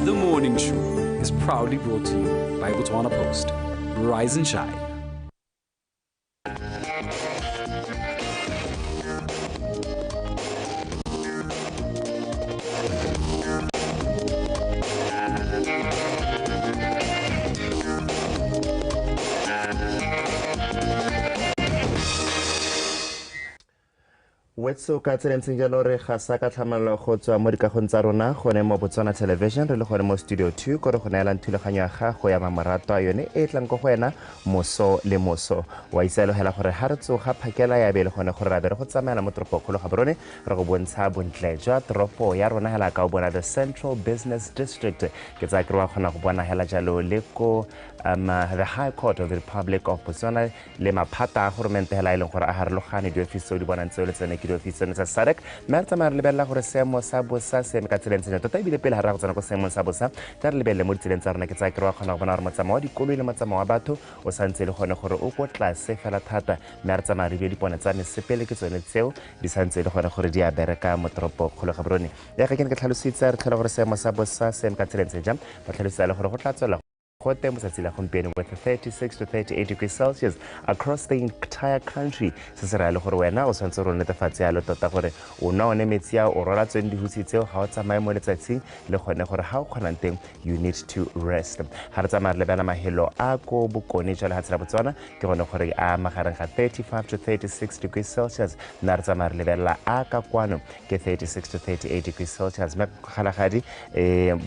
The Morning Show is proudly brought to you by Botswana Post. Rise and shine. Wetso ka tseleng jalo re ga sa ka tlhamalalo go tswa mo dikagong tsa rona gone mo Botswana Television re le gone mo Studio 2 gore go neela thulaganyo ya gago ya mamoratwa yone e tlang go wena moso le moso wa itseelogela gore ha re tsoga phakela ya be le gone gore ra be re go tsamaya mo toropokgolo ga borone re go bontsha bontle jwa toropo ya rona hela ka o bona the Central Business District ke tsa kry wa kgona go bona hela jalo le ko the High Court of the Republic of Botswana le maphata a goromente hela e leng gore a harologane diofisi di bona ntse le tsene ke diofisi tsa SADC mme re tsamaya re lebella gore seemo sa bosa se me ka tseleng tsenya tota ebile pele ga re go tsena go seemong sa bosa tla re lebelle mo ditseleng tsa rona ke tsa kry wa kgona go bona gore motsamao wa dikoloi le motsamao wa batho o santse le gone gore o ko tlase fela thata mme re tsamaya re bie dipone tsa mesepele ke tsone tseo di santse le gone gore di a bereka mo toropokgolo ga borone ya ga ke ne ke tlhalositse re tlhola gore seemo sa bosa se me ka tseleng tse jang ba tlhalositsa le gore go tla tswela with 36 to 38 degrees Celsius across the entire country. Se se ra le gore wena o santse ro netefatse ya lo tota gore o nwa one metsi a o rola tsweng dihusi tseo ga o tsamaye mo letsatsing le gone gore ha o kgonang teng you need to rest. Ha re tsamaya le bana mahelo a go bokone jalo ha tsela Botswana ke gone gore a magareng ga 35 to 36 degrees Celsius na re tsamaya le bela a ka kwano ke 36 to 38 degrees Celsius me kgalagadi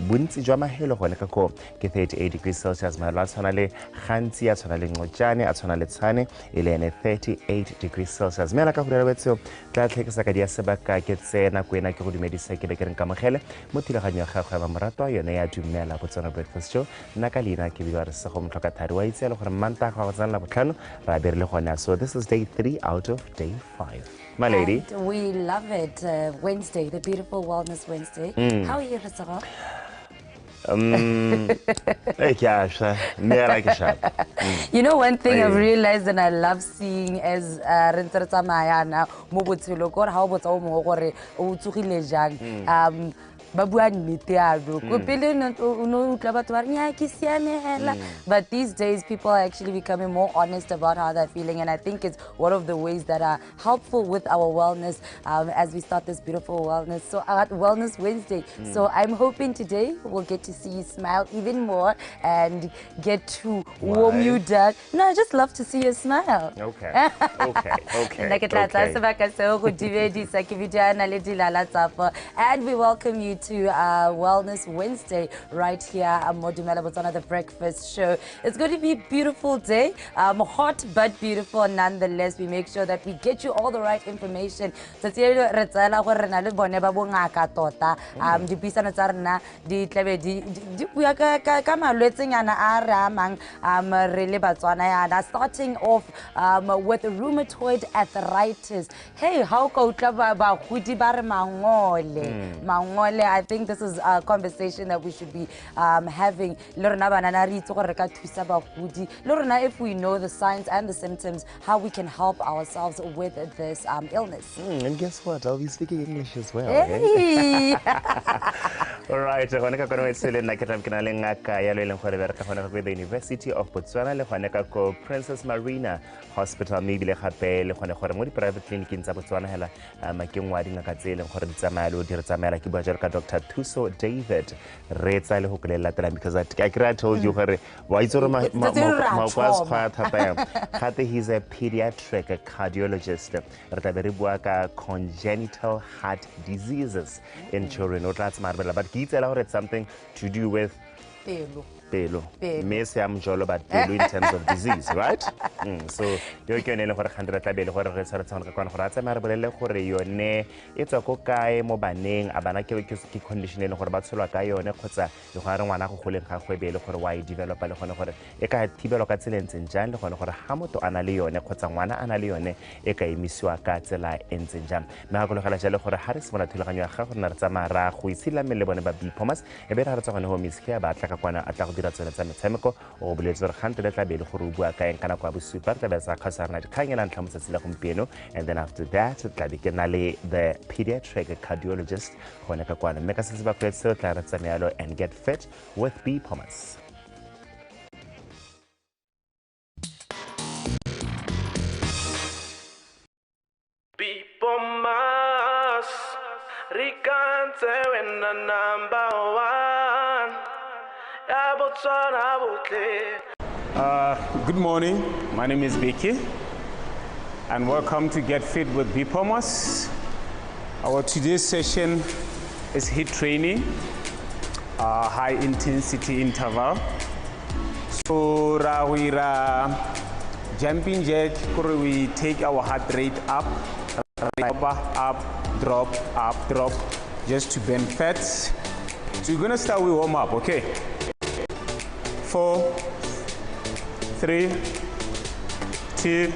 bontsi jwa mahelo gone ka go ke 38 degrees Celsius ma la tshwana le gantsi a tshwana le ngojane a tshwana le tshane e le ene 38 degrees Celsius me la ka go re wetso tla tlhekesa ka dia sebaka ke tsena kwena ke go dumedisa ke be ke reng ka mogele mo thulaganyo ya gago ya mamoratwa yone ya dumela Botswana Breakfast Show nna ka leina ke biwa re se go mtlhoka thari wa itse le gore manta ga go tsana botlhano ra be re le gona so this is day 3 out of day 5 my lady. And we love it. Wednesday, the beautiful Wellness Wednesday. How are you, Ritsara? You know, one thing I've realized and I love seeing as Ritsara Mayana, Mobotilo, or how about Omore, Utsukile Jang. But these days people are actually becoming more honest about how they're feeling, and I think it's one of the ways that are helpful with our wellness as we start this beautiful Wellness Wednesday. So I'm hoping today we'll get to see you smile even more and get to warm you down. No, I just love to see you smile. Okay. And we welcome you to Wellness Wednesday right here at DUMELA, Botswana, the breakfast show. It's going to be a beautiful day, hot but beautiful nonetheless. We make sure that we get you all the right information. Starting off with rheumatoid arthritis. Hey, how I think this is a conversation that we should be having. If we know the signs and the symptoms, how we can help ourselves with this illness. And guess what? I'll be speaking English as well. Hey. All right. The University of Botswana, Princess Marina Hospital, maybe private clinic in Botswana, Dr. Tuso David because I told you he's a pediatric cardiologist congenital heart diseases in children but he's allowed something to do with pelo. Messi am jolo but pelo in terms of disease, right? So you can never handle the bill or research on the conference. Marble for yone. It's a cocaine, mobaning, abanaki condition in Horbatsola Kayo, Nekota, you are one who will have a bill for why develop a honor. Eka Tibero Catzilens in Jan, the honor Hamoto Analio, Nekotawana Analione, Eka Misua Katzela in Jam. Mahakola Jalo for Harris, one at Tilania Hakonartamara, who is Silla Melebon Babi Pomas, a better on home is here, but Takakwana attack dira tsone tsa metshameko o boletse gore gante le tla be le gore o bua ka eng ka nako ya bosupa tla be sa kgasarana dikgang ela ntlha mo tsatsi la gompieno, and then after that tla be ke na le the pediatric cardiologist gone ka kwana mme ka se se ba kwetse tla re tsamayalo and get fit with BOTSWANA. Good morning, my name is Becky and welcome to Get Fit with BOTSWANA. Our today's session is HIIT training, high intensity interval. So Rawira jumping jack, we take our heart rate up, drop, just to burn fats. So you're gonna start with warm up, okay? 4, 3, 2,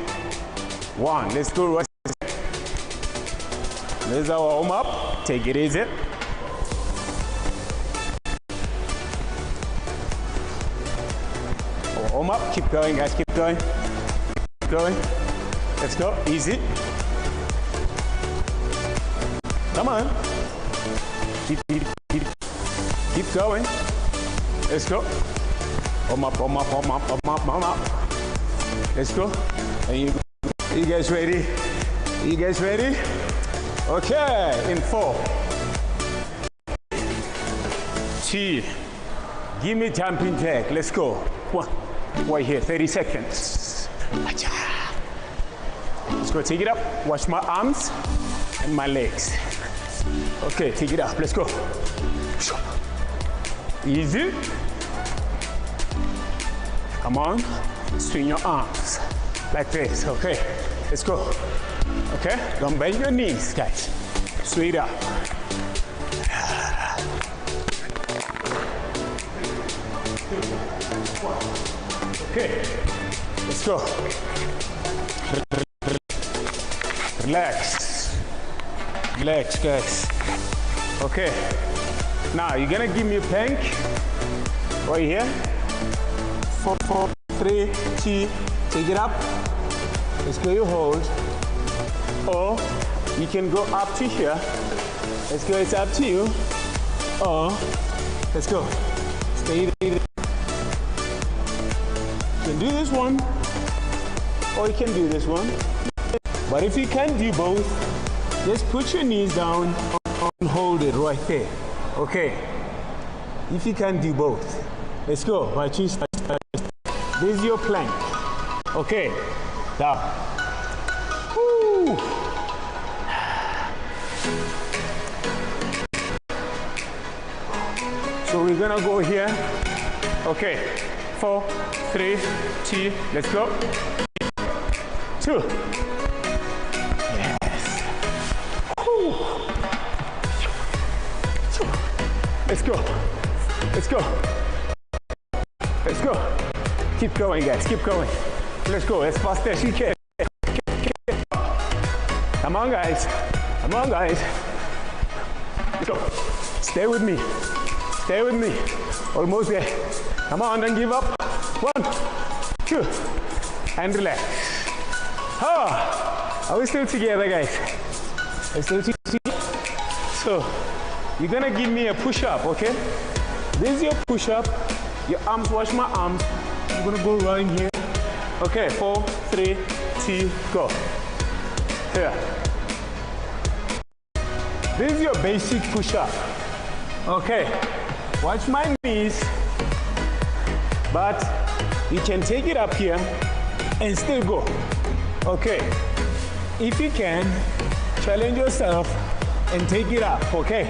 1. Let's go. There's our warm up. Take it easy. Warm up. Keep going, guys. Keep going. Keep going. Let's go. Easy. Come on. Keep going. Let's go. Warm up. Let's go. And you guys ready? You guys ready? Okay. In 4, 2. Give me jumping jack. Let's go. 1. Right here. 30 seconds. Let's go. Take it up. Watch my arms and my legs. Okay. Take it up. Let's go. Easy. Come on, swing your arms like this, okay? Let's go, okay? Don't bend your knees, guys. Straight up. Okay, let's go. Relax, guys. Okay, now you're gonna give me a plank right here. 4, 3, 2, take it up. Let's go, you hold. Or you can go up to here. Let's go, it's up to you. Or, let's go. Stay there. You can do this one, or you can do this one. But if you can't do both, just put your knees down and hold it right there. Okay. If you can't do both, let's go. Right, choose. This is your plank. Okay, down. Woo. So we're gonna go here. Okay, 4, 3, 2, let's go. 2. Yes. Woo. Let's go. Let's go. Let's go. Keep going, guys. Keep going. Let's go as fast as you can. Come on, guys. Come on, guys. Let's go. Stay with me. Stay with me. Almost there. Come on, don't give up. 1, 2, and relax. Are we still together, guys? We're still together. So, you're gonna give me a push-up, okay? This is your push-up. Your arms, watch my arms. I'm gonna go right here. Okay, 4, 3, 2, go. Here. This is your basic push-up. Okay, watch my knees, but you can take it up here and still go. Okay, if you can, challenge yourself and take it up, okay?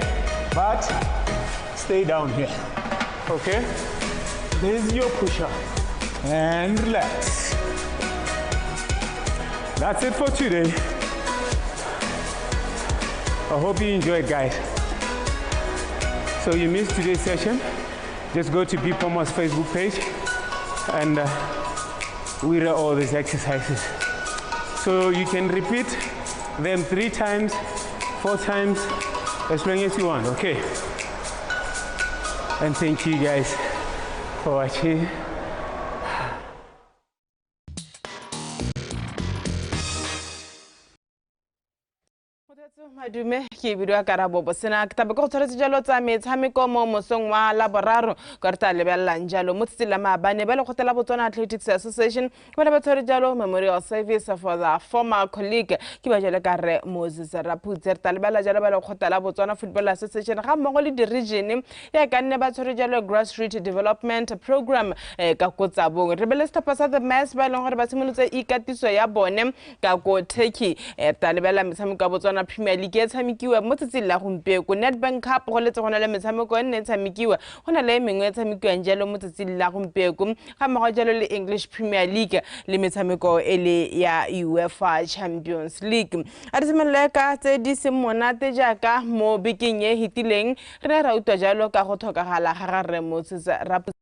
But stay down here, okay? This is your push-up. And relax. That's it for today. I hope you enjoyed, guys. So you missed today's session, just go to BOTSWANA's Facebook page and we read all these exercises. So you can repeat them 3 times, 4 times, as long as you want, okay? And thank you guys for watching. Madume ke video ya karabo bosena ke tabe go tshwaretse jalo tsa metshameko mo mosong wa laboraro ka re ta lebelang jalo mo tsela maabane ba le gotela Botswana Athletics Association ba le ba tshware jalo memorial service for the former colleague ke ba jalo ka re Moses Raputse re ta lebela jalo ba le gotela Botswana Football Association ga mmogo le di region ya ka nne ba tshware jalo grassroots development program ka kotsabong re bele stapa sa the mass ba leng gore ba simolotse ikatiso ya bone ka go Turkey ta lebela metshameko ya Botswana Premier League ya tshamekiwa mo tsatsing la gompieko Nedbank Cup go letse gona le metshameko e nne tshamekiwa gona le mengwe e tshamekiwa jalo mo tsatsing la gompieko ga mmogo jalo le English Premier League le metshameko e le ya UEFA Champions League a re semelele ka tse di se monate jaaka mo bekeng e hitileng re ra utwa jalo ka go tlhokagala ga re Moses Raputse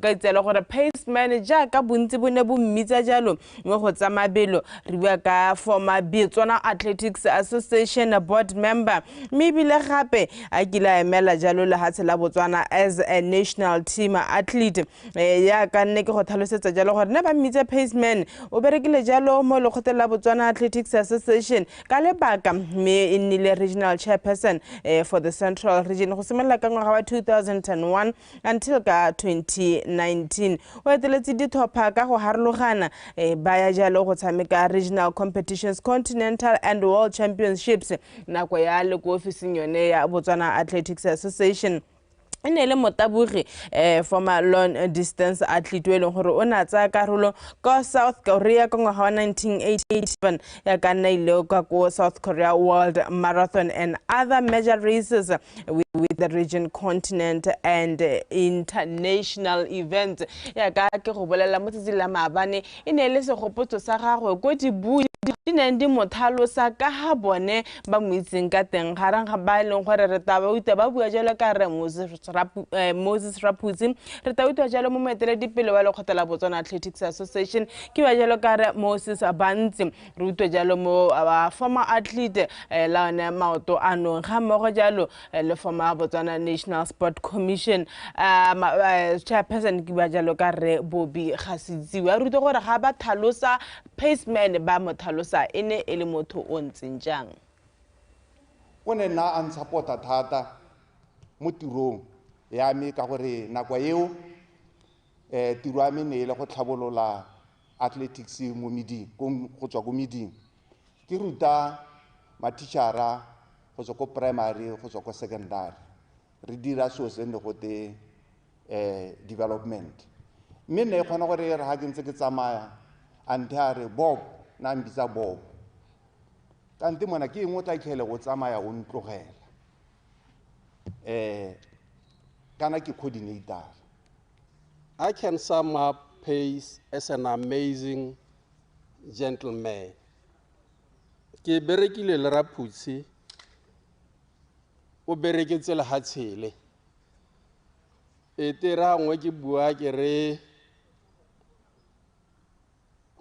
ka itsela gore pace manager ka bontsi bone bo mmitsa jalo mo go tsa mabelo re bua ka former BOTSWANA Athletics Association board member mme bile gape a kila emela jalo le ha tshela Botswana as a national team athlete ya ka nne ke go tlhalosetsa jalo gore ne ba mmitse pace man o berekile jalo mo le khotela Botswana Athletics Association ka lebaka mme e nnile regional chairperson for the central region go semela ka ngwaga wa 2001 until ka 2019 o eteletse dithopa ka go harologana ba ya jalo go tshameka regional competitions continental and world championships nako ya le go ofising yone ya Botswana Athletics Association ene le motabugi former long distance athlete we leng gore o na tsa karolo ka South Korea ka ngwaga wa 1987 ya ka nna ile ka go South Korea World Marathon and other major races with the region continent and international events ya ka ke go bolela mo tsitsi la maabane ene le segopotso sa gagwe go dibui di neng di mothalosa ka ha bone ba moitseng ka teng garang ga ba leng gore re taba uta ba bua jalo ka re Moses Raputse re ta uta jalo mo moeteledipele wa lekgotla Botswana Athletics Association ke ba jalo ka re Moses Abantsi re uta jalo mo former athlete la ona maoto ano ga mmogo jalo le former Botswana National Sport Commission chairperson ke ba jalo ka re Bobby Gasitsiwa re uta gore ga ba thalosa paceman ba mothalosa ene ele motho o ntseng jang o ne na an supporta thata mo tirong ya me ka gore nako eo tiro ya me ne ile go tlhabolola athletics mo meding go tswa go meding ke ruta matishara go tswa ko primary go tswa ko secondary re dira so se ne go te development mme ne khona gore re ha ke ntse ke tsamaya antare Bob na mbitsa Bob kanti mona ke engwe tla khele go tsamaya o ntlogela kana ke coordinator. I can sum up Pace as an amazing gentleman. Ke berekile le Raputse o bereketse le hatshele e tera ngwe ke bua ke re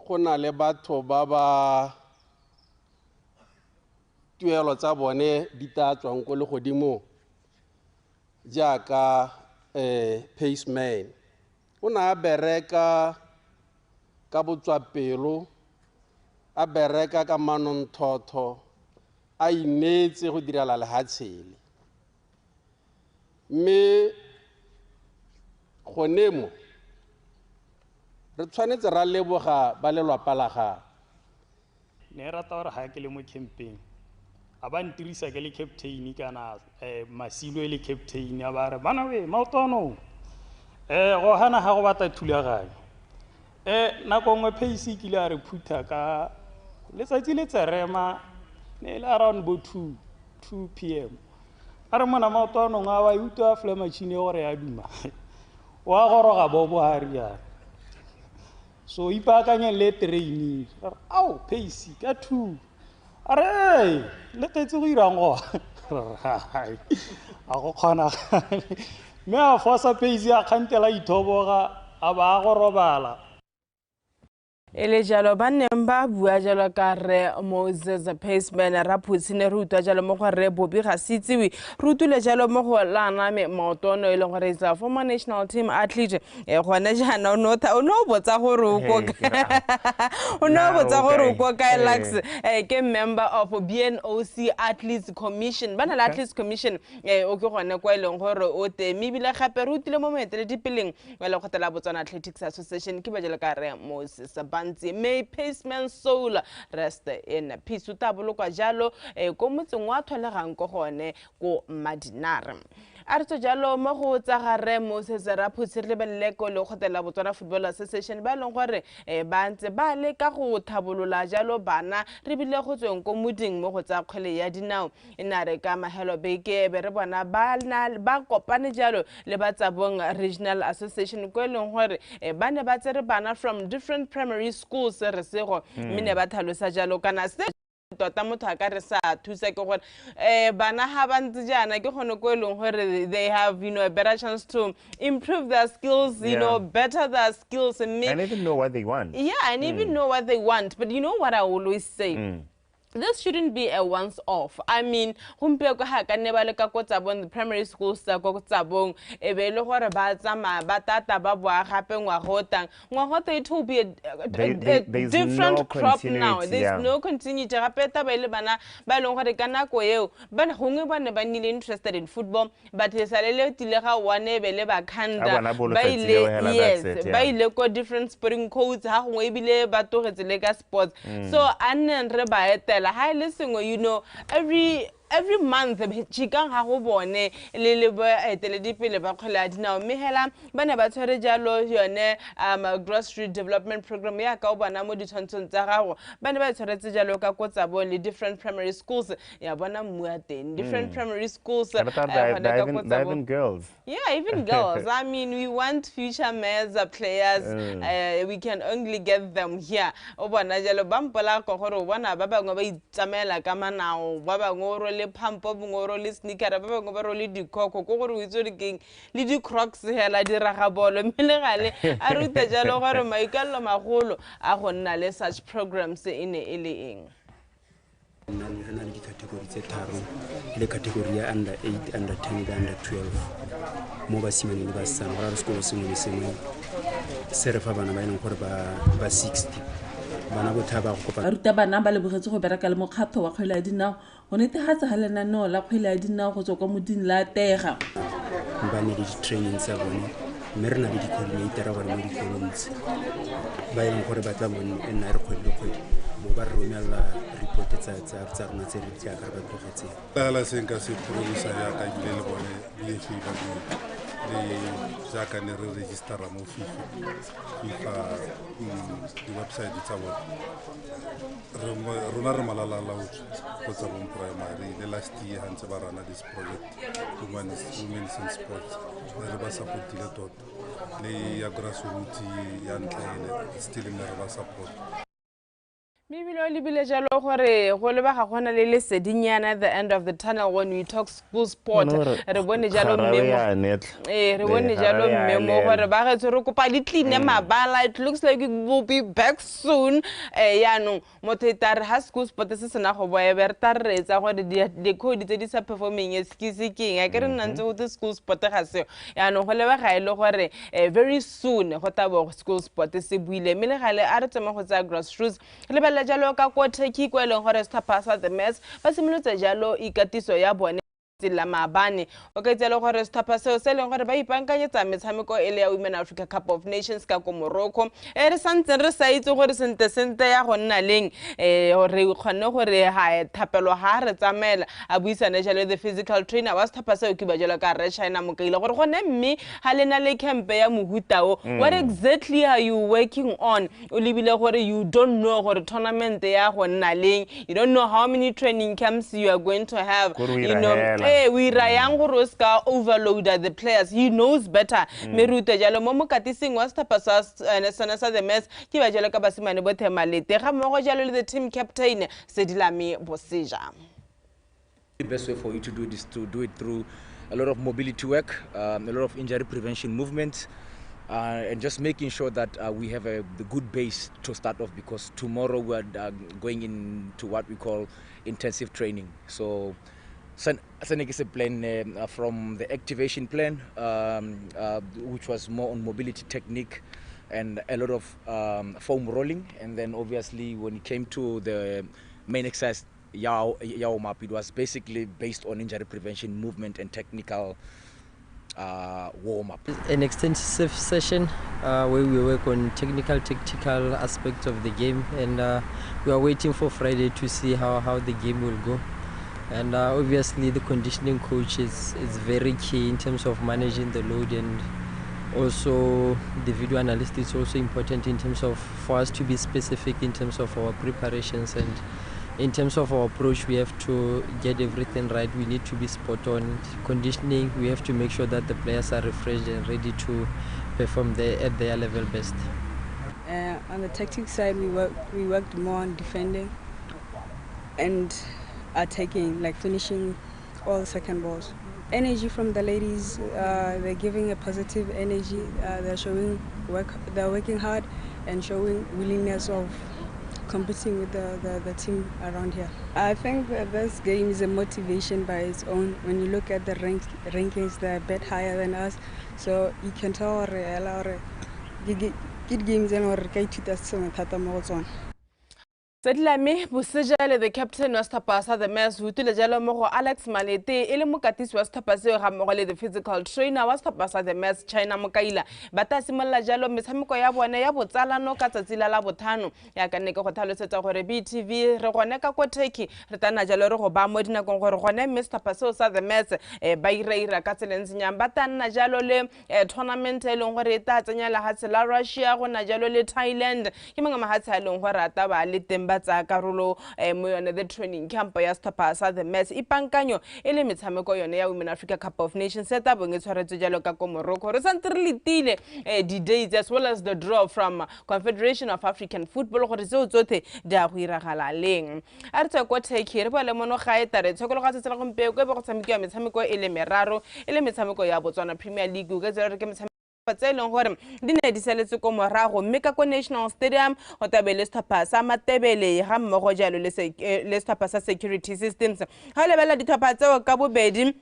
gona le batho ba ba tuelo tsa bone di ta tswang go le godimo jaaka paceman o na bereka ka botswapelo a bereka ka manonthotho a inetse go direla le hatshele mme gonemo re tshwanetse ra leboga ba lelwapa la ga ne rata gore ga ke le mo campaign a ba ntirisa ke le captain kana Masilo le captain a ba re bana we maotono go hana ga go batla thulaganyo nako ngwe Pace ke le a re phutha ka letsatsi le tserema ne le around bo 2 p.m. a re mona maotono nga wa utwa fle machine gore ya duma wa goroga bobo ha riana so ipakanya le train au Pace ka 2 are le tetse go irang go a go khona me a fosa Pace a khantela ithoboga a ba go robala ele jalo ba neng ba bua jalo ka re Moses Paceman ra phutsine re utwa jalo mo go re Bobby ga sitsiwe re utule jalo mo go lana me maotono e leng gore is a former national team athlete gona jana o no botsa gore o ko o no botsa gore o ko ka Lux ke member of BNOC Athletes Commission bana la Athletes Commission o ke gone kwa e leng gore o te mebile gape re utile mo moeteledipeleng wa le khotela Botswana Athletics Association ke ba jalo ka re Moses May Paceman soul rest in peace utabulokwa jalo ko motseng wa tholegang go gone go Madinare a re jalo mo go tsa gare Moses ra phutsire le beleko le khotela Botswana Football Association ba leng gore ba ntse ba le ka go thabolola jalo bana re bile go tsweng ko moding mo go tsa kgwele ya dinao ina re ka mahelo beke be re bona ba kopane jalo le ba tsabong Regional Association ko leng gore ba ne ba tsere bana from different primary schools re sego mine ba thalosa jalo kana se tota motho a ka re sa thusa ke gore bana ha ba ntse jana ke gone ko eleng gore they have a better chance to improve their skills better their skills and even know what they want and even know what they want. But you know what I always say, this shouldn't be a once off. I mean, humpe ko ha ka ne ba le ka kotsa bon the primary schools tsa ko tsabong e be le gore ba tsama ba tata ba boa gape ngwa gotang it will be a different crop now. There's no continuity gape ta ba le bana ba leng gore ka nako eo ba gongwe ba ne ba nile interested in football but e salele tile ga one be le ba khanda ba ile ko different sporting codes ha gongwe bile ba togetse le ka sports so annen re ba etela hi listen every month chikang ha go bone le ba eteledipele ba kgola dinao mehela bana ba tshwere jalo yone grassroots development program ya ka o bana mo ditshwantsong tsa gago bana ba tshwaretse jalo ka kotsa bo le different primary schools ya bona mmua teng different primary schools even girls even girls. I mean, we want future mayors players we can only get them here o bona jalo bampola go gore o bona ba bangwe ba itsamela ka manao ba bangwe le pampo bongoro le sneaker ba bangwe ba role dikoko go gore o itse re keng le di crocs hela di raga bolo mmele gale a ruta jalo gore maikallo magolo a go nna le such programs e ne e le eng nna le category tse tharo le category ya under 8 under 10 le under 12 mo ba simane le ba sana ra sekolo sengwe le sengwe se re fa bana ba ileng gore ba 60 bana bothaba go kopa ruta bana ba le bogetse go bereka le mokgatho wa kgwele ya dinao go netegatsa ga lenaneo la kgwele ya dinao go tswa kwa moding la tega ba ne le di-training tsa bone mme re na le di-coordinator gore mo dikolong tse ba ileng gore ba tla mo nna re kgwele le kgwele mo ba re romela report tsa rona tse re jaaka ba tlogetseng la seng ka se promosa ya ka ile le bone BFA ba le jaaka ne re registera mo FIFA di website tsa bona rona re malala laotswe go tsa bon primary le last year ha ntse ba rana this project women's in sports re ba supportile tota le ya grassroots ya ntlha still ne re ba support Mibilo libile jalo gore go le ba ga gona le lesedinyana at the end of the tunnel when we talk school sport re bone jalo mmemo re bone jalo mmemo gore ba ge tsere kopa di clean mabala it looks like it will be back soon ya no mothetar ha school sport se sena go boya berta re tsa gore di code tse di sa performing skiing a kere nna ntse go the school sport ga se ya no go le ba ga ile gore very soon go tabo school sport se buile mele ga le a re tsema go tsa grassroots le jalo ka koteki kwa eleng gore Stapasa the mess ba simolotse jalo ikatiso ya bone la mabane o ka tsela gore Stapasa se leng gore ba ipankanyetsa metshameko ele ya Women Africa Cup of Nations ka ko Morocco re santse re sa itse gore sente ya go nna leng re khone gore ha thapelo ha re tsamela a buisana jalo the physical trainer wa Stapasa o ke ba jalo ka re China mo kaile gore gone mme ha lena le camp ya mohutao what exactly are you working on o libile gore you don't know gore tournament ya go nna leng you don't know how many training camps you are going to have we rayang gore ska overload the players he knows better merute jalo mo mokatising wa Stapasa sana sa the mess ke ba jalo ka basimane bothe malete ga mo go jalo le the team captain Sedilame Bosija. The best way for you to do this to do it through a lot of mobility work, a lot of injury prevention movement, and just making sure that we have the good base to start off, because tomorrow we are going into what we call intensive training. So is a plan from the activation plan, which was more on mobility technique and a lot of foam rolling, and then obviously when it came to the main exercise Yao map, it was basically based on injury prevention, movement and technical warm-up. An extensive session where we work on technical, tactical aspects of the game, and we are waiting for Friday to see how the game will go. And obviously the conditioning coach is very key in terms of managing the load, and also the video analyst is also important in terms of for us to be specific in terms of our preparations, and in terms of our approach we have to get everything right. We need to be spot on. Conditioning, we have to make sure that the players are refreshed and ready to perform at their level best. On the tactics side, we worked more on defending and attacking, like finishing all the second balls. Energy from the ladies, they're giving a positive energy. They're working hard and showing willingness of competing with the team around here. I think that this game is a motivation by its own. When you look at the rankings, they're a bit higher than us, so you can tell good games and Sedlame Busejale, the captain was Tapasa, the mess who told the Moro Alex Malete, Elemukatis was Tapasio Hamole, the physical trainer was Tapasa, the mess China Mokaila, but Simala Jalo, Miss Hamukoya, Botsala, no Catazilla Labotano, Yakaneko Hotalo Seta BTV, Rokoneka Koteki, Retana Jaloro, Bamodina Gonrone, Mr. Pasosa, the mess, Bayre, Catalans, Yambatan, Najalole, tournament, Longoreta, Tanyala Hatsela, Russia, Najalole, Thailand, Himanga Hatsalong, Warata, Litemba. Karolo moyone the training camp ya Stapasa the mess ipankanyo ele metshameko yone ya Women Africa Cup of Nations setup ngitshwaretse jalo ka ko Morocco re santrelitile the days as well as the draw from Confederation of African Football gore se tsothe da go iragala leng a re tswa ko take re bole mono ga etare tshokolo ga tsela go mpeo go go tshameka metshameko ele meraro ele metshameko ya Botswana Premier League go tsela re ke metshameko patselong gore di ne di seletse ko morago mme ka ko National Stadium go tabele Stapasa Matebele ga mmogo jalo le Stapasa Security Systems ha lebela dithapa tseo ka bobedi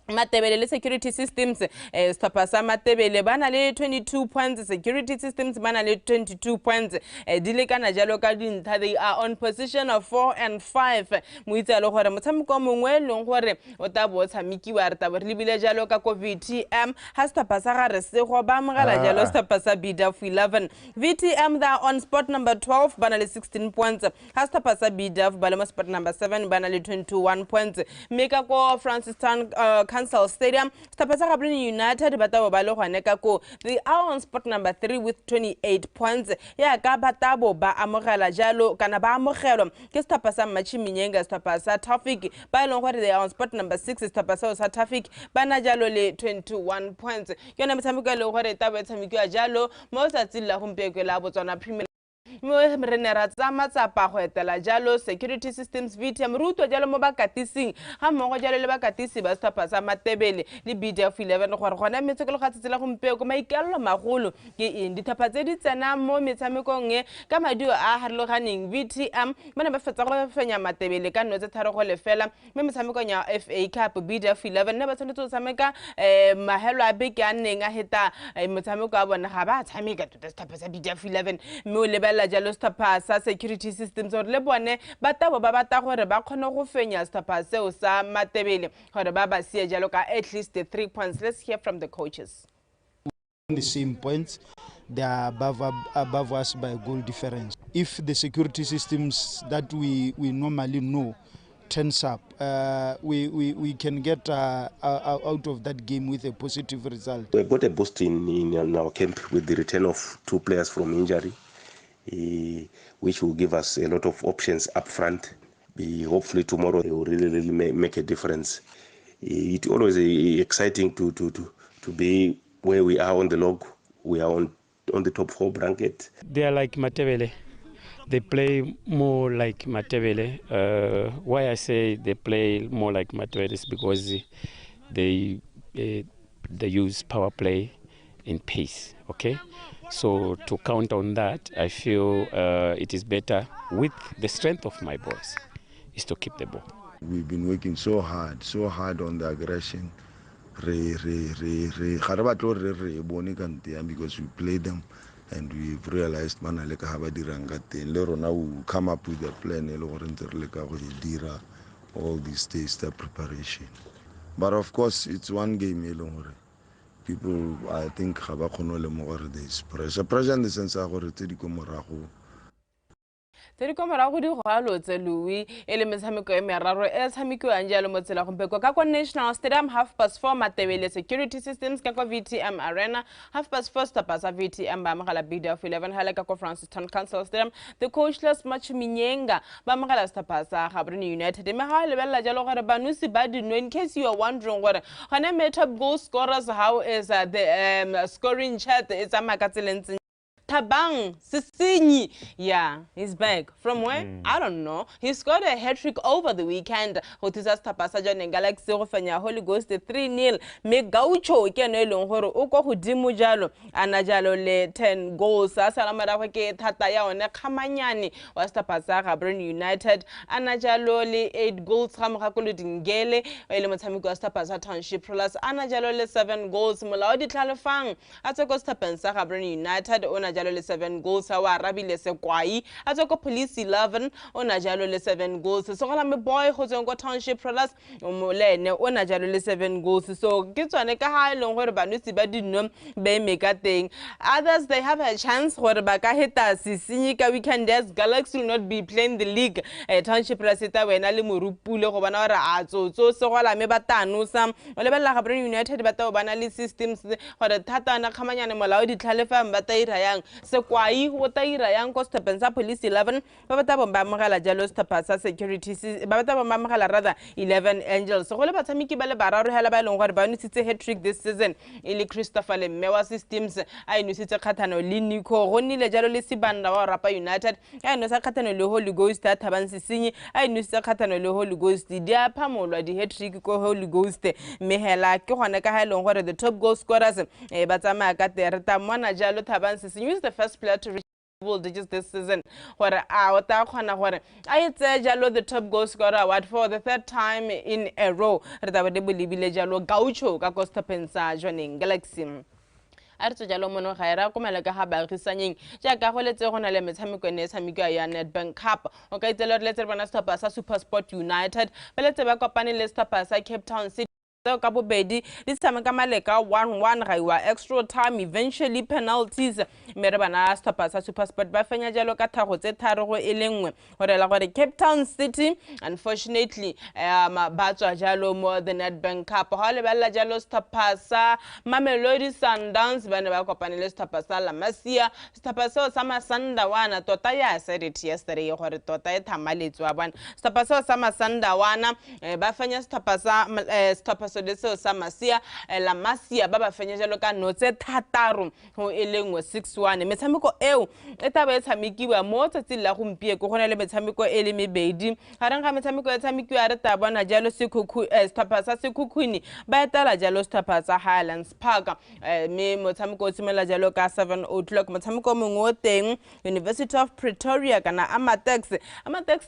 Matebele le Security Systems Stapasa Matebele bana le 22 points, Security Systems bana le 22 points dile kana jalo ka dintlha. They are on position of 4 and 5 moitse le gore motshameko mongwe leng gore o tabo tshamekiwa re tabo re libile jalo ka ko VTM ha Stapasa ga re se go ba mogala jalo Stapasa BDF 11 VTM they are on spot number 12 bana le 16 points ha Stapasa BDF ba le spot number 7 bana le 21 points meka ko Francistown Council Stadium Stapasa Gaborone United batabo ba le gone ka ko they are on spot number 3 with 28 points ya ka batabo ba amogela jalo kana ba amogelwa ke Stapasa Machiminyenga Stapasa Traffic ba le gore they are on spot number 6 Stapasa sa Traffic bana jalo le 21 points yona metshameko le gore taba tshamekwa jalo mo sa tsilla gompeko la Botswana Premier re ne ra tsamatsapa go etela jalo Security Systems VTM ruto jalo mo bakatising ga mmogo jalo le bakatisi ba Stapasa Matebele le BDF 11 gore gona metseko le ga tsela gompeko maikallo magolo ke eng dithapa tse di tsena mo metshamekong e ka madio a harloganeng VTM bana ba fetsa go fenya Matebele ka notse tharo go lefela me metshamekong ya FA Cup BDF 11 ne ba tshwanetse go tshameka mahelo a beke a neng a heta metshameko a bona ga ba tshameka tota Stapasa BDF 11 me o lebella jalo Stapasa Security Systems or le bone batabo ba bata gore ba khone go fenya Stapasa o sa Matebele gore ba ba sie jalo ka at least 3 points. Let's hear from the coaches. The same points, they are above us by goal difference. If the Security Systems that we normally know turns up, we can get out of that game with a positive result. We got a boost in our camp with the return of 2 players from injury, which will give us a lot of options up front. Hopefully tomorrow they will really make a difference. It's always exciting to be where we are on the log. We are on the top 4 bracket. They are like Matebele. They play more like Matebele. Why I say they play more like Matebele is because they use power play. in pace, okay? So to count on that, I feel it is better with the strength of my boys is to keep the ball. We've been working so hard on the aggression. Because we played them and we've realized manaleka habadirangate. Lero now we come up with a plan all these days, the preparation. But of course it's one game. People, I think, there's pressure in the sense Tedi komara go di go alotse Louis ele metshameko e meraro e tshamekiwang jalo mo tsela gompeko ka kwa National Stadium 4:30 Matebele Security Systems ka kwa VTM Arena 4:30 Stapasa VTM ba magala bid of 11 hala ka kwa Franciston Council Stadium the coachless match minyenga ba magala Stapasa Gaborone United me ha lebella jalo gore banusi ba dinwe in case you are wondering gore gone me top goal scorers how is the scoring chart is amakatselen Tabang Sisinyi, yeah, he's back. From where? I don't know. He scored a hat-trick over the weekend. Hotizas Tapasaja and Galaxy Rofanya Holy Ghost 3-0. Me gaucho ikenelo horo uko hudimu jalo. Anajalo le 10 goals. Salamara wake tataya one kamanyani. Was Tapasa Gaborone United. Anajalo le 8 goals. Hamakakulu dingele. Ele Matamiko Tapasa Township Plus. Anajalo le 7 goals. Mulaudi Tlalefang. Atoko Tapensa Gaborone United. Onajalo le 7 goals wa rabile se kwai atoko police 11 ona jalo le 7 goals so gona me boy go tseng go township products molene ona jalo le 7 goals so ke tswane ka ha ile gore banusi ba dinno be meka teng others they have a chance gore ba ka heta sisinyi ka weekend as Galaxy will not be playing the league township products wena le morupule go bana gore a tsotso se gola me batano sam le bella Gaborone United ba ta bana le systems gore thata na khamanyane molao di tlhalefa ba ta ira yang Sekwai wotaira yang ko Stepensa Police 11 babata bomba magala jalo Stapasa Security babata bomba magala rather 11 Angels so gole batsamiki ba le bararo hela ba lengwa ba ntsitse hat-trick this season ile Christopher le Mewa Systems a inusitse khathano le Nico gonile jalo le Sibanda wa Rapa United a inosa khathano le Holy Ghost Thaban Sisinyi a inusitse khathano le Holy Ghost di a phamolwa di hat-trick ko Holy Ghost mehela ke gone ka ha leng gore the top goal scorers ba tsamaya ka terta mona jalo Thaban Sisinyi the first player to reach double digits this season. Where ota khona gore a itse jalo the top goal scorer award for the 3rd time in a row. Re taba de bolibile jalo gaucho ka Costa Pensa joining Galaxy. Arto jalo mono gaira ko mele ka ha ba gisanyeng ja ka go letse gona le metshameko ne tshameko ya Nedbank Cup o ka itse le letse bana Stapasa Super Sport United beletse ba kopane le Stapasa Cape Town City ka bobedi di tshameka maleka 1-1 ga iwa extra time eventually penalties mere bana Stapasa Super Sport ba fenya jalo ka thago tse tharo go elengwe gore la gore Cape Town City unfortunately ba tswa jalo mo the Nedbank Cup ha le balla jalo Stapasa Mamelodi Sundowns bana ba kopane le Stapasa la Masia Stapasa sama Sandawana tota ya said it yesterday gore tota e thamaletswa bana Stapasa sama Sandawana ba fenya Stapasa so deso sa Masia la Masia baba fenya jalo ka notse thataro ho elengwe 6-1 metshameko eo e taba e tshamekiwa mo tsatsi la gompie go gona le metshameko e le mebedi gareng ga metshameko e tshamekiwa re tabana jalo Stapasa Sekhukhuni ba etala jalo Stapasa Highlands Park me motshameko o tsimela jalo ka 7 o'clock motshameko mongwe o teng University of Pretoria kana Amatex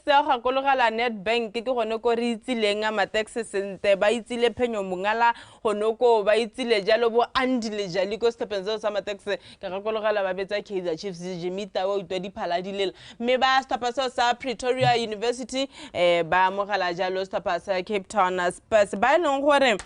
ya ga kologala Nedbank ke gone ko re itsileng Amatex sente ba itsile phenyo mongala honoko ba itsile jalo bo andile jali ko Stepenzo sa Amatex ka ga kologala ba betsa Kaizer Chiefs Jimita o itwa diphala dilela me ba Stapasa sa Pretoria University ba mogala jalo Stapasa Cape Town Spurs ba leng gore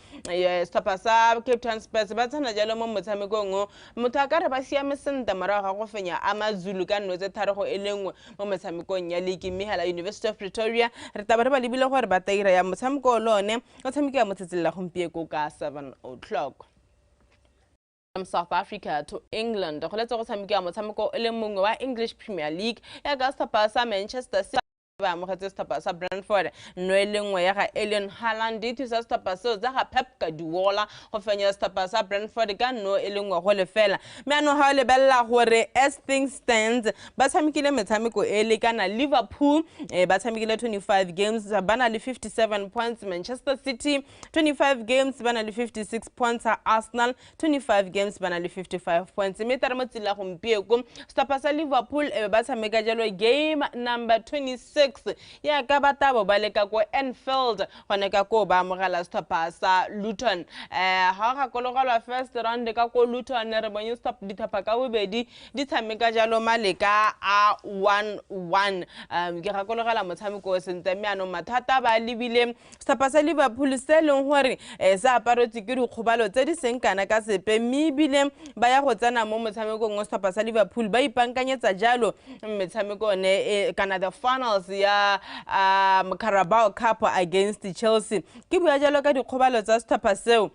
Stapasa Cape Town Spurs ba tsana jalo mo motshamekong mothakare ba siame sente mara ga go fenya AmaZulu ka notse tharo go elengwe mo motshamekong ya league mehela University of Pretoria re tabare ba lebile gore ba taira ya motshameko lone o tshameka mo tsetsela gompieko ka 7 o'clock. From South Africa to England go letsa go tshameka motshameko le mongwe wa English Premier League ya ka Stapasa Manchester City ba amogetse setapa sa Brentford no elengwe ya ga Alien Haaland di thusa setapa seo tsa ga Pep Guardiola go fenya setapa sa Brentford ka no elengwe go lefela me ano ha le bella gore as things stands ba tshamekile metshameko e le kana Liverpool ba tshamekile 25 games ba na le 57 points, Manchester City 25 games ba na le 56 points, Arsenal 25 games ba na le 55 points me tara motsila gompieko setapa sa Liverpool ba tshameka jalo game number 26 ya ka batabo ba leka ko Anfield gone ka ko ba mogala setapa sa Luton ha ga kologala first round ka ko Luton re bone stop ditapa ka bobedi di tshameka jalo maleka a 1-1 ke ga kologala motshameko o sentse me ano mathata ba libile setapa sa Liverpool se leng gore sa aparotse ke dikgobalo tse di seng kana ka sepe me bile ba ya go tsena mo motshamekong o setapa sa Liverpool ba ipankanyetsa jalo metshameko ne kana the finals ya Carabao Cup against Chelsea ke bua jalo ka dikgobalo tsa setapa seo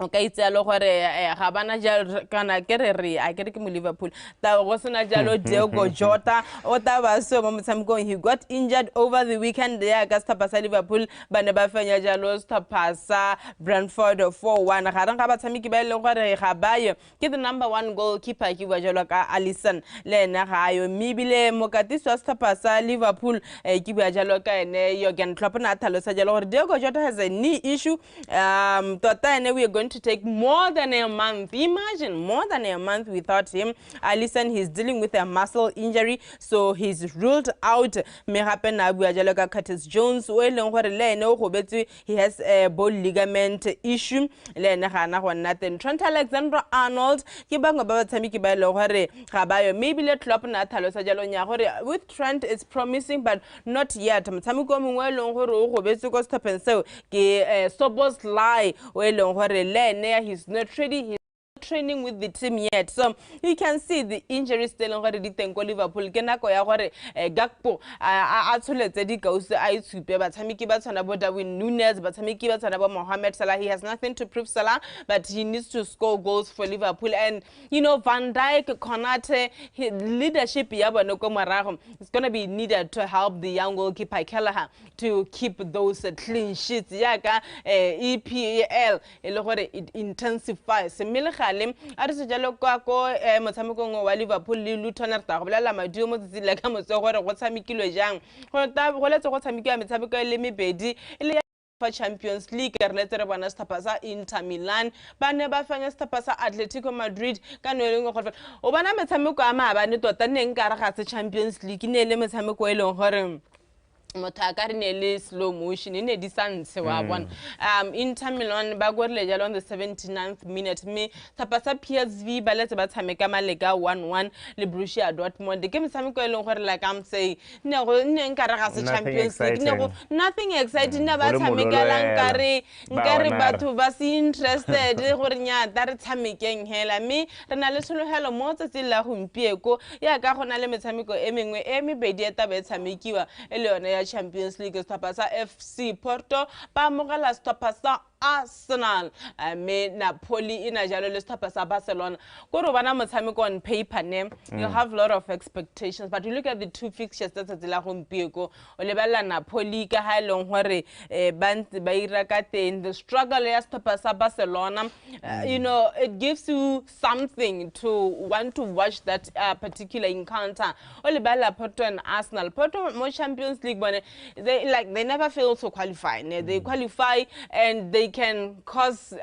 okay itse lo gore ga bana jalo kana ke re a ke mo Liverpool ta go sena jalo Diego Jota o ta ba so mo motshamekong he got injured over the weekend ya ka setapa sa Liverpool ba ne ba fenya jalo setapa sa Brentford 4-1 ga rang ga ba tshameki ba ile gore ga baye ke the number 1 goalkeeper ke bua jalo ka Alisson le ena ga yo mibile mokatiso wa setapa sa Liverpool ke bua jalo ka ene Jurgen Klopp na thalosa jalo gore Diego Jota has a knee issue tota ene we are going to take more than a month. Imagine, more than a month without him. Alisson, he's dealing with a muscle injury, so he's ruled out. Me happen na bua jalo ka Curtis Jones o eleng gore le ene o gobetse he has a bone ligament issue. Le ene ga na go nna teng. Trent Alexander-Arnold ke bangwe ba batshameki ba ile gore ga ba yo maybe le Klopp na thalosa jalo nya gore with Trent it's promising but not yet. Motshameko mongwe eleng gore o gobetse ko stephen seo ke Soboslai o eleng gore he's not ready, he's not training with the team yet, so you can see the injuries still already di teng ko Liverpool ke nako ya gore Gakpo a tsoletse di kausi a itshupe batshameki ba tsana bo Darwin Núñez batshameki ba tsana bo Mohamed Salah. He has nothing to prove, Salah, but he needs to score goals for Liverpool. And you know, Van Dijk, Konate, leadership ya bona ko morago is going to be needed to help the young goalkeeper Kelleher to keep those clean sheets ya ka EPL ele gore it intensifies mmele gale a re se jalo kwa ko motshamekong wa Liverpool le Luton re ta go bolela madio mo tsitsile ka motse gore go tshamekilwe jang go letse go tshamekiwa metshameko le mebedi ile for Champions League re letse re bona setapa sa Inter Milan ba ne ba fanya setapa sa Atletico Madrid ka no eleng gore o bona metshameko a maabane tota neng ka re ga se Champions League ne le metshameko e leng gore mothaka re ne le slow motion ne di santse wa bona Inter Milan ba gorile jalo on the 79th minute me tapa sa PSV ba letse ba tshameka maleka 1-1 le Borussia Dortmund ke metshameko e leng gore like I'm saying ne nka re ga se Champions League ne go nothing exciting ne ba tshameka lang nkare batho ba se interested gore nya ta re tshamekeng hela me re na le sologelo mo tsatsing la gompieko ya ka gona le metshameko e mengwe e mebedi e tabe tshamekiwa e le yone Champions League setapa sa FC Porto ba mogala setapa sa Arsenal me Napoli ina jalo le setapa sa Barcelona go re bana motshameko on paper ne you have a lot of expectations, but you look at the two fixtures that tsela gompieko o lebella Napoli ka ha long hore ba ira ka teng the struggle ya setapa sa Barcelona you know it gives you something to want to watch that particular encounter o lebella Porto and Arsenal. Porto mo Champions League they never fail to qualify. They qualify and they can cause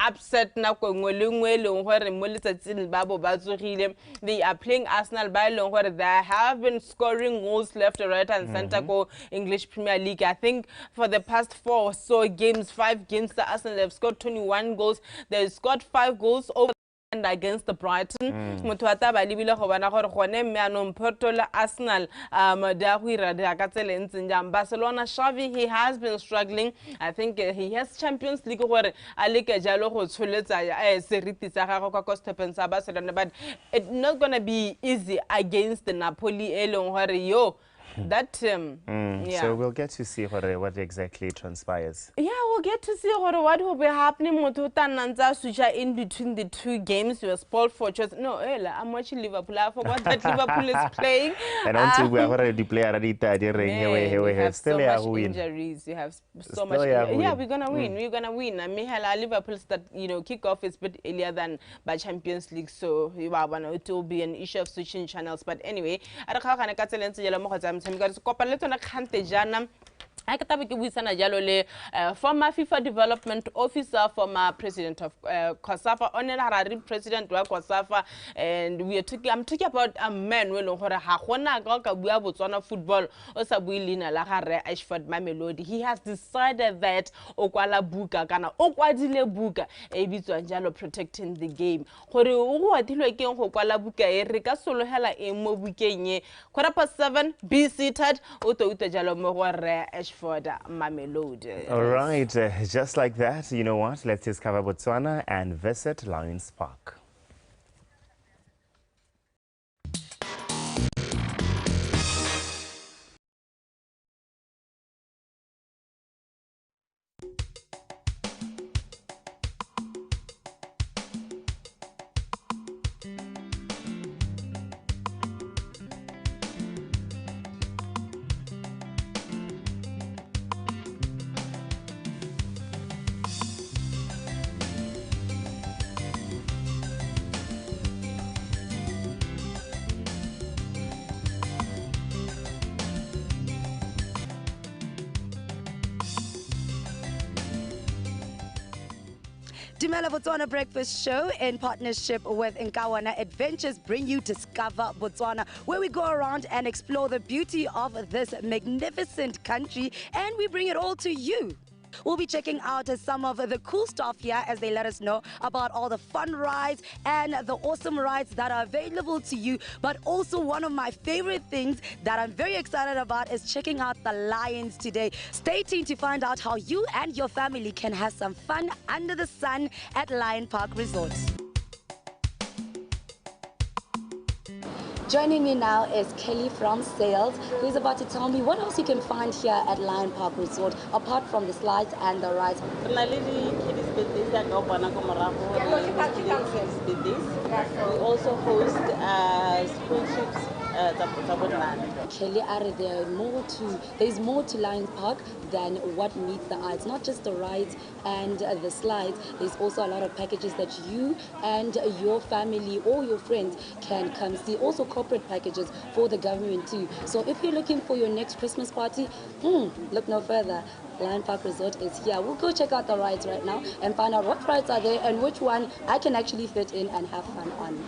upset na ko ngwe le ngwe mo letsatsing ba bo ba tsogile. They are playing Arsenal by long where they have been scoring goals left, right and center go English Premier League. I think for the past 4 or so games, 5 games, the Arsenal have scored 21 goals. They scored 5 goals over against the Brighton. Motwata ba libile go bana gore gone me anong Porto le Arsenal da go ira da ka tsele ntseng jang. Barcelona, Xavi, he has been struggling. I think he has Champions League gore a leke jalo go tsholetsa seriti sa gagwe kwa Stephen sa Barcelona, but it's not going to be easy against the Napoli e leng gore yo that yeah. So we'll get to see what exactly transpires. Yeah, we'll get to see what will be happening in between the two games. We were spoiled for choice. No, I'm watching Liverpool. I forgot that Liverpool is playing. And until we are already playing, we have so much injuries. We have so much. Yeah, we're gonna win. We're gonna win. I mean, Liverpool start, kick-off is a bit earlier than by Champions League, so it will be an issue of switching channels. But anyway, former FIFA development officer, former president of COSAFA, honorary president of COSAFA, and I'm talking about a man when Botswana football Ashford Mamelodi. He has decided that Okwala Buka kana Okwadile Buka Ebizwanjalo protecting the game. Be seated. Ashford Mamelodi. All right, just like that, you know what? Let's discover Botswana and visit Lions Park. DUMELA Botswana Breakfast Show in partnership with Nkawana Adventures bring you Discover Botswana, where we go around and explore the beauty of this magnificent country, and we bring it all to you. We'll be checking out some of the cool stuff here as they let us know about all the fun rides and the awesome rides that are available to you. But also one of my favorite things that I'm very excited about is checking out the lions today. Stay tuned to find out how you and your family can have some fun under the sun at Lion Park Resort. Joining me now is Kelly from Sales, who's about to tell me what else you can find here at Lion Park Resort, apart from the slides and the rides. We also host school trips. Kelly, there's more to Lion Park than what meets the eye. It's not just the rides and the slides. There's also a lot of packages that you and your family or your friends can come see. Also corporate packages for the government too. So if you're looking for your next Christmas party, look no further. Lion Park Resort is here. We'll go check out the rides right now and find out what rides are there and which one I can actually fit in and have fun on.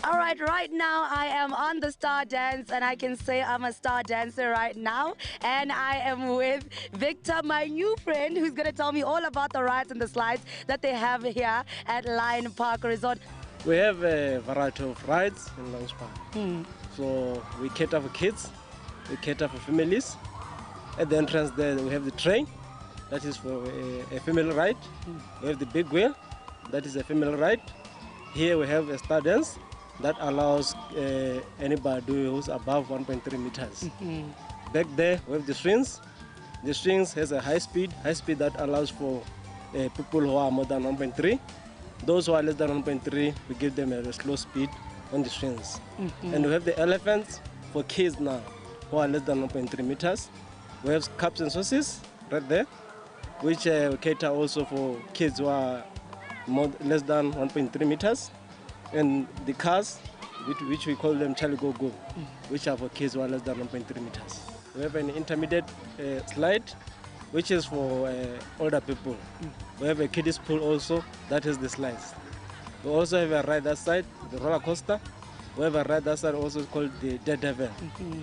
All right, right now I am on the Star Dance, and I can say I'm a star dancer right now. And I am with Victor, my new friend, who's going to tell me all about the rides and the slides that they have here at Lion Park Resort. We have a variety of rides in Lion Park. So we cater for kids, we cater for families. At the entrance there, we have the train, that is for a female ride. We have the big wheel, that is a female ride. Here we have a star dance that allows anybody who's above 1.3 meters. Back there we have the swings. The swings has a high speed that allows for people who are more than 1.3. Those who are less than 1.3, we give them a slow speed on the swings. And we have the elephants for kids now who are less than 1.3 meters. We have cups and sauces right there, which cater also for kids who are less than 1.3 meters. And the cars, which we call them Charlie Go-Go, which are for kids who are less than 1.3 meters. We have an intermediate slide, which is for older people. We have a kiddies pool also, that is the slides. We also have a ride that side, the roller coaster. We have a ride that side also called the Daredevil.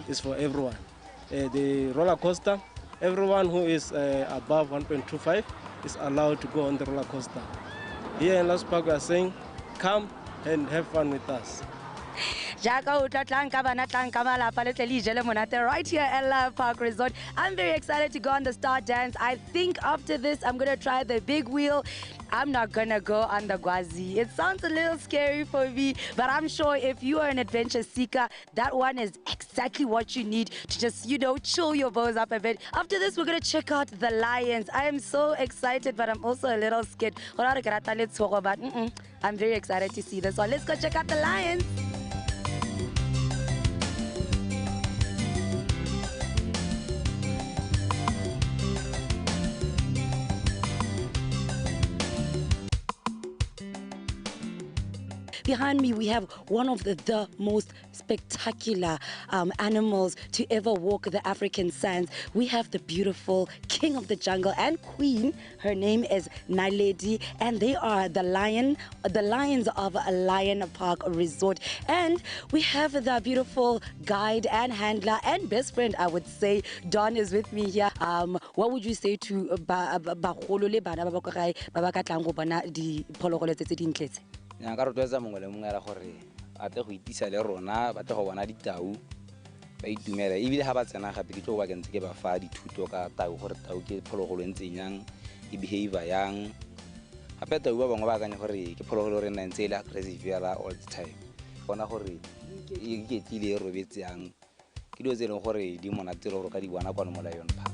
It's for everyone. The roller coaster, everyone who is above 1.25 is allowed to go on the roller coaster. Here in Lion Park we are saying, come and have fun with us. Jaka utla tlanka bana tlanka malapa le tle le ijele monate right here at Love Park Resort. I'm very excited to go on the Star Dance. I think after this, I'm going to try the big wheel. I'm not going to go on the Gwazi. It sounds a little scary for me, but I'm sure if you are an adventure seeker, that one is exactly what you need to just, you know, chill your bows up a bit. After this, we're going to check out the lions. I am so excited, but I'm also a little scared. But I'm very excited to see this one. Let's go check out the lions. Behind me, we have one of the most spectacular animals to ever walk the African sands. We have the beautiful king of the jungle and queen. Her name is Naledi, and they are the lions of Lion Park Resort. And we have the beautiful guide and handler and best friend, I would say. Don is with me here. What would you say to bagolo le bana ba ba ka tlang go bona diphologolo tse dintletse? Nka rotloetsa mongwe le mongwe la gore a tle go itisa le rona ba tle go bona ditau ba itumela ebile ha ba tsena gape ke tlo ba kentse ke ba fa dithuto ka tau gore tau ke phologolo ntse yang e behavior yang gape tau ba bangwe ba akanya gore ke phologolo re nna ntse le aggressive yala all the time bona gore e ketlile e robetse yang ke dilo tse leng gore di monate gore ka di bona kwa mo Lion Park.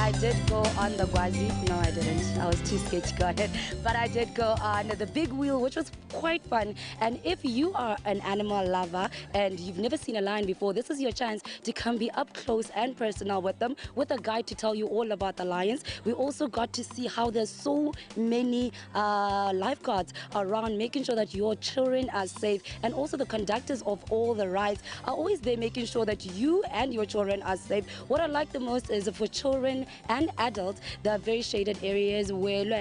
I did go on the Gwazi. No, I didn't. I was too scared to go on it. But I did go on the big wheel, which was quite fun. And if you are an animal lover and you've never seen a lion before, this is your chance to come be up close and personal with them, with a guide to tell you all about the lions. We also got to see how there's so many lifeguards around, making sure that your children are safe. And also the conductors of all the rides are always there making sure that you and your children are safe. What I like the most is for children and adults, there are very shaded areas where your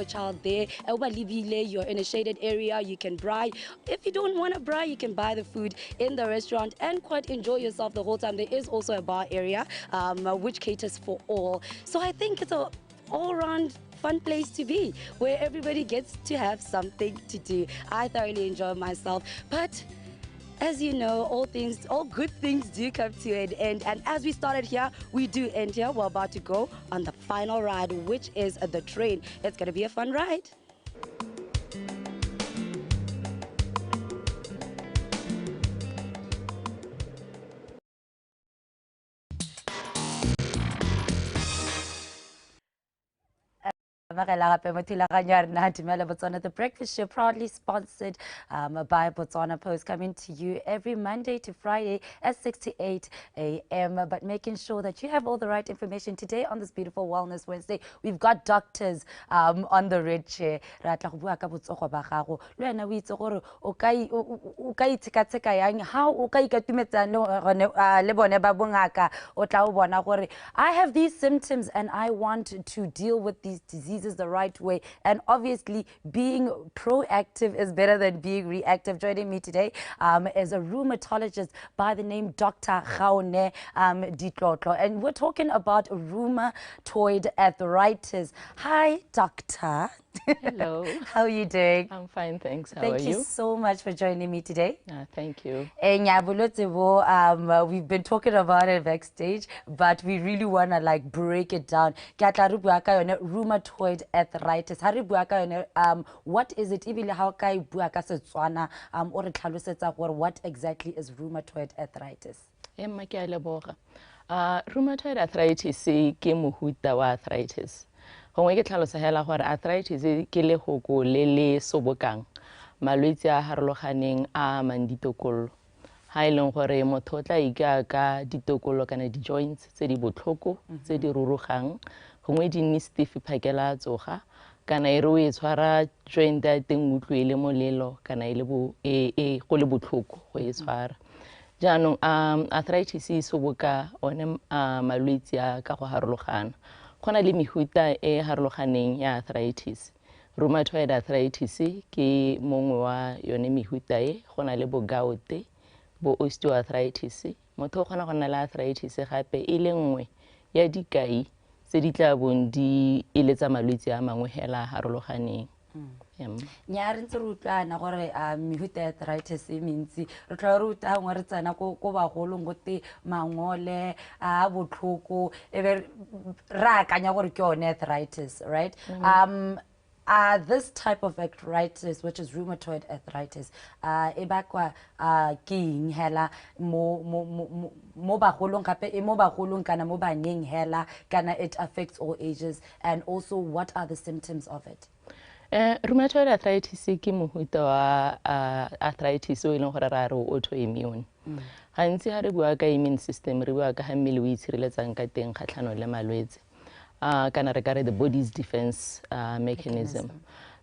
child there, you're in a shaded area, you can braai. If you don't want to braai, you can buy the food in the restaurant and quite enjoy yourself the whole time. There is also a bar area which caters for all. So I think it's a all-round fun place to be, where everybody gets to have something to do. I thoroughly enjoy myself, but as you know, all good things do come to an end. And as we started here, we do end here. We're about to go on the final ride, which is the train. It's going to be a fun ride. The breakfast show proudly sponsored by Botswana Post, coming to you every Monday to Friday at 6 to 8 a.m. But making sure that you have all the right information today on this beautiful Wellness Wednesday. We've got doctors on the red chair. I have these symptoms and I want to deal with these diseases the right way, and obviously being proactive is better than being reactive. Joining me today is a rheumatologist by the name Dr. Gaone Ditlotlo, and we're talking about rheumatoid arthritis. Hi, doctor. Hello. How are you doing? I'm fine, thanks. How Thank are you? you so much for joining me today. Thank you. We've been talking about it backstage, but we really want to like break it down. Rheumatoid arthritis. What is it? What exactly is rheumatoid arthritis? Rheumatoid arthritis ke mohuta wa arthritis. Gongwe ke tlhalosa hela gore arthritis ke legoko le le sobokang malwetse a harologaneng a mang ditokolo. Ha e leng gore motho o tla ika ka ditokolo kana di joints tse di botlhoko tse di rurugang, gongwe di nne stiff phakela tsoga kana e re o e tshwara joint ya teng utlwe le molelo kana ile go le botlhoko go e tshwara. Jaanong arthritis e soboka one malwetse a ka go harologana. Gona le mehuta e harologaneng ya arthritis. Rheumatoid arthritis ke mongwe wa yone mehuta e, gona le bo gout, bo osteoarthritis motho o kgona go nna le arthritis gape e le nngwe ya dikai tse di tla bong di eletsa malwetse a mangwe hela a harologaneng. nya re ntse re utlwana gore mehuta ya arthritis e mentsi re tla re uta ngwe re tsena ko bagolong gote mangole a botlhoko e be ra akanya gore ke yone arthritis, right? This type of arthritis, which is rheumatoid arthritis, e bakwa ke eng hela mo bagolong gape e mo bagolong kana mo baneng hela kana it affects all ages, and also what are the symptoms of it? Rheumatoid arthritis ke mohuta wa arthritis o e leng gore ra re autoimmune. Gantsi ha re bua ka immune system re bua ka ha mmele o itshireletsang ka teng kgatlhanong le malwetse. Kana re ka re the body's defense mechanism.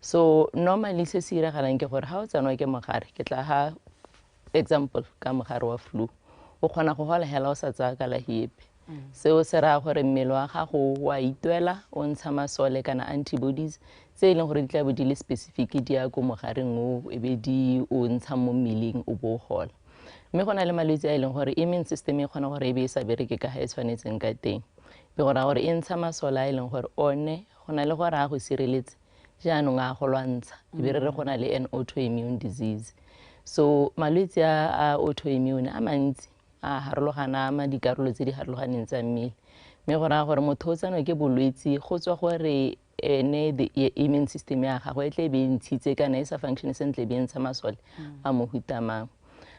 So normally se se iragalang ke gore ha o tsanwa ke mogare ke tla ha example ka mogare wa flu o kgona go hola hela o sa tsaya kalahi epe. Seo se raya gore mmele wa gago wa itwela o ntsha masole kana antibodies tse e leng gore di tla bo di le specific di ya go mogareng o e be di o ntsha mo mmeleng o bo gola. Mme go na le malwetse a e leng gore immune system e kgona gore e be e sa bereke ka ha e tshwanetseng ka teng. Be gora gore e ntsha masole a e leng gore one go na le gore a go sireletse jaanong a go lwantsha e be re re go na le an autoimmune disease. So malwetse a autoimmune a mantsi a harologana ama dikarolo tse di harologaneng tsa mmele. Mme go raya gore motho o tsanwa ke bolwetse go tswa gore ene the immune system ya gagwe e tle be ntshitse kana e sa function sentle be ntsha masole a mohuta mang.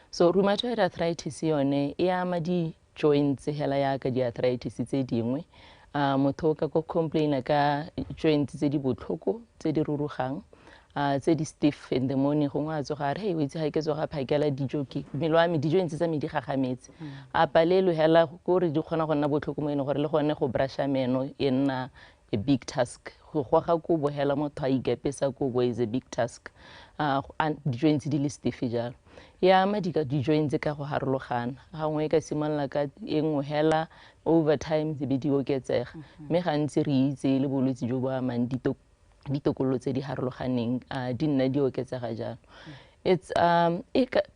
So rheumatoid arthritis yone e ama di joints hela ya ka di arthritis tse dingwe. Motho ka go complaina ka joints tse di botlhoko tse di rurugang tse di stiff in the morning go ngwa tsoga re hey wetse ha ke tsoga phakela dijo ke mmele wa me dijo ntse tsa me di gagametse a palelo hela go re di kgona go nna botlhoko mo ene gore le gone go brusha meno e nna a big task go goga kubo hela motho a igepesa kubo is a big task dijo ntse di le stiff jalo ya ma di joints ka go harologana ga ngwe ka simolola ka engwe hela over time di be di oketsega mme gantsi re itse le bolwetse jo bo amang ditokololo tse di harologaneng di nna di oketsega jalo. It's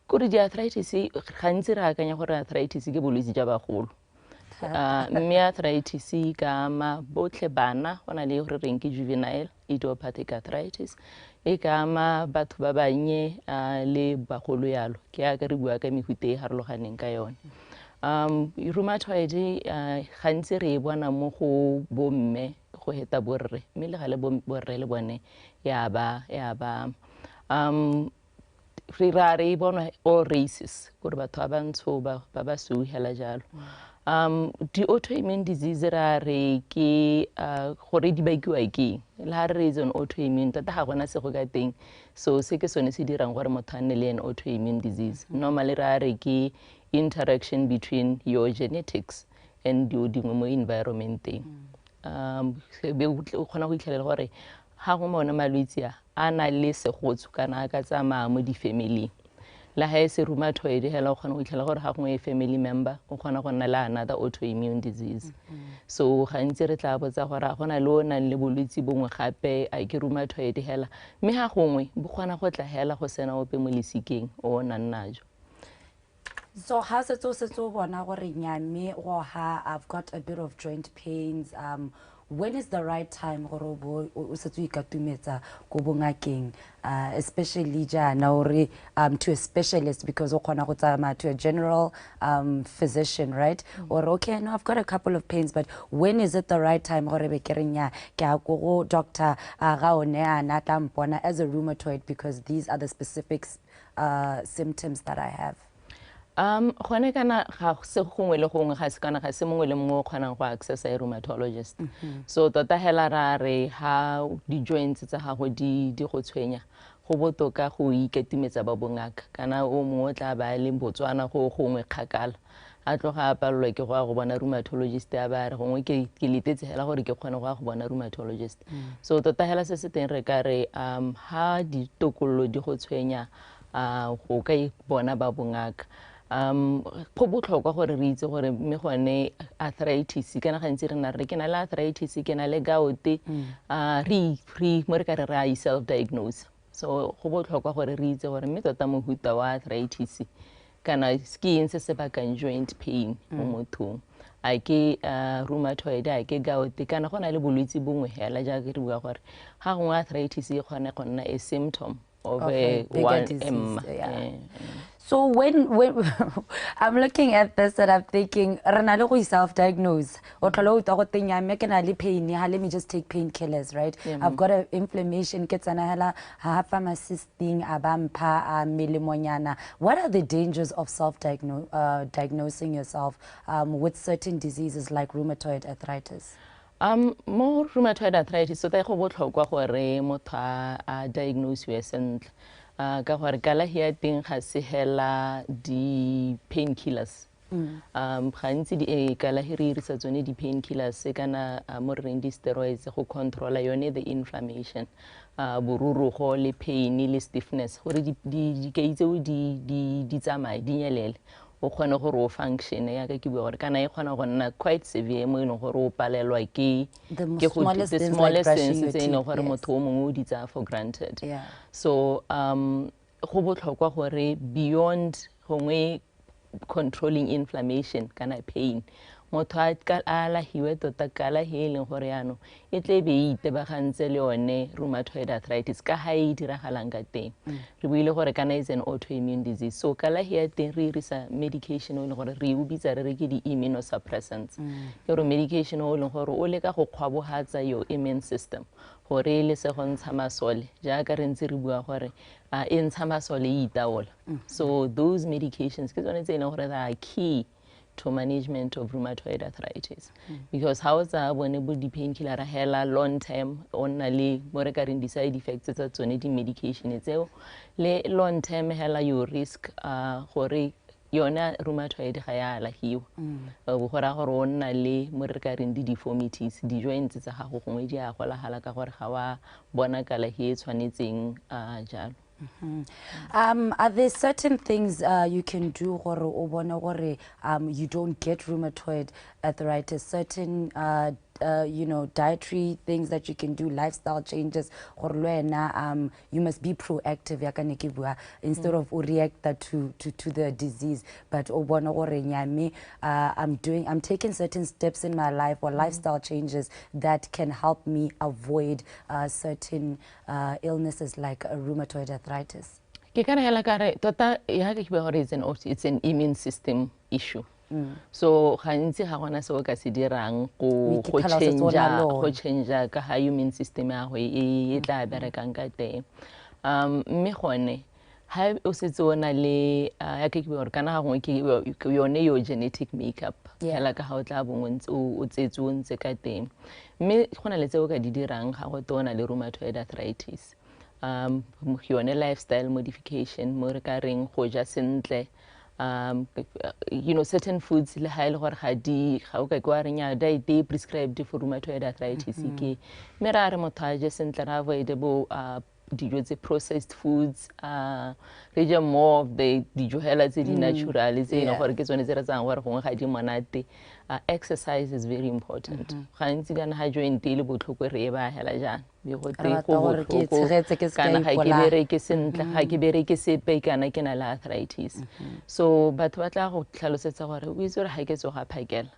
kore di arthritis gantsi re akanya gore arthritis ke bolwetse jwa bagolo. Mme arthritis ka ama botlhe bana go na le gore reng ke juvenile idiopathic arthritis e ka ama batho ba bannye le bagolo yalo ke ya ka re bua ka mehuta e harologaneng ka yone. Rheumatoid gantsi re e bona mo go bomme go heta borre mme le gale borre le bone ya ba re ra re bona all races gore batho ba bantsho ba basweu hela jalo. Di autoimmune disease ra re ke gore di bakiwa ke le ha re is an autoimmune tota ga gona se go ka teng so se ke sone se dirang gore motho a nne le an autoimmune disease. Normally ra re ke interaction between your genetics and your dingwe mo environmenteng. Be o kgona go itlhelela gore ga go mona malwetse a na le segotso kana a ka tsamaya mo di-family la ha se rheumatoid hela o kgona go itlhelela gore ga gongwe family member o kgona go nna le another autoimmune disease. So gantsi re tla botsa gore a gona le o nang le bolwetse bongwe gape a ke rheumatoid hela mme ga gongwe bo kgona go tla hela go sena ope mo lesikeng o nang najo. So how se tso bona gore nyame go ha I've got a bit of joint pains, when is the right time gore o se tso ikatumetsa go bongakeng, especially jana ore to a specialist because o kgona go tsama to a general physician, right? Or okay, no, I've got a couple of pains, but when is it the right time gore be kerenya ke a go doctor ga o ne ana tla mpona as a rheumatoid because these are the specific symptoms that I have? Gone kana ga se gongwe le gongwe ga se kana ga se mongwe le mongwe o kgonang go access a rheumatologist. So tota hela ra re ha di joints tsa gago di go tshwenya go botoka go iketimetsa ba bongaka kana o mongwe tla ba le BOTSWANA go gongwe kgakala a tloga a palelwa ke go bona rheumatologist a ba re gongwe ke letetse hela gore ke kgone go bona rheumatologist. So tota hela se se teng re ka re ha di tokololo di go tshwenya go ka bona ba bongaka. Go botlhokwa gore re itse gore mme gone arthritis kana gantsi re na re ke na le arthritis ke na le gout re mo re ka re self diagnose. So go botlhokwa gore re itse gore mme tota mohuta wa arthritis kana skiing se se bakang joint pain mo mothong a ke rheumatoid a ke gout kana gona le bolwetse bongwe hela ja ke re bua gore ha gongwe arthritis e kgone go nna a symptom of a bigger disease. So when I'm looking at this and I'm thinking, self-diagnose. Let me just take painkillers, right? I've got an inflammation. What are the dangers of self-diagnosing yourself with certain diseases like rheumatoid arthritis? More rheumatoid arthritis, so they go botlhokwa gore motho a diagnose we sentle. Ka gore kala hia teng ga se hela di painkillers. Gantsi di kala hi re irisa tsone di painkillers kana mo re di steroids go controla yone the inflammation. Bururugo le pain le stiffness gore di ke itse di tsamaye di nyelele. O kgone gore o function ya ka ke bua gore kana e kgona go nna quite severe mo eno gore o palelwa ke the smallest things tse eno gore motho o mongwe o di tsaya for granted. So go botlhokwa gore beyond gongwe controlling inflammation kana pain motho a lahiwe tota kala healing gore yano e tle be itebagantse le one rheumatoid arthritis ka ha e diragalang ka teng re buile gore kana is an autoimmune disease so kala hia teng re irisa medication o le gore re ubitsa re ke di immunosuppressants ke re medication o le gore o le ka go khwabohatsa your immune system gore le se go ntsha masole jaaka re ntse re bua gore e ntsha masole e itaola so those medications ke tsone tse ene gore they are key to management of rheumatoid arthritis because how is a bone bo di painkiller hela long term onna le mo re ka reng di side effects tsa tsone di medication tseo le long term hela you risk gore yona rheumatoid ga ya lahiwa bo gora gore onna le mo re ka reng di deformities di joints tsa gago gongwe di a golagala ka gore ga wa bona kala he tshwanetseng jalo. Are there certain things you can do gore you don't get rheumatoid arthritis? Certain you know, dietary things that you can do, lifestyle changes. You must be proactive instead of react to the disease. But I'm taking certain steps in my life or lifestyle changes that can help me avoid certain illnesses like rheumatoid arthritis. Tota it's an immune system issue. So gantsi ga gona se o ka se dirang go change ka ha immune system ya go e tla berekang ka teng mme gone ha o setse o na le ya ke bua kana ga gongwe ke yone yo genetic makeup hela ka ha o tla bongwe o tsetse o ntse ka teng mme gona le tse o ka di dirang ga go tona le rheumatoid arthritis yone lifestyle modification mo re ka reng go ja sentle you know, certain foods le ha ile gore ga o ka kwa renya diet prescribed for rheumatoid arthritis ke me ra re motho a je sentle ra avoidable dijo tse processed foods re je more of the dijo hela tse di natural tse ene gore ke tsone tse re tsang gore gongwe ga di monate exercise is very important gantsi kana ha joint le botlhoko re e ba hela jana be go te go kana ga ke bereke sentle ga ke bereke sepe kana ke na le arthritis so batho ba tla go tlhalosetsa gore o itse gore ga ke tsoga phakela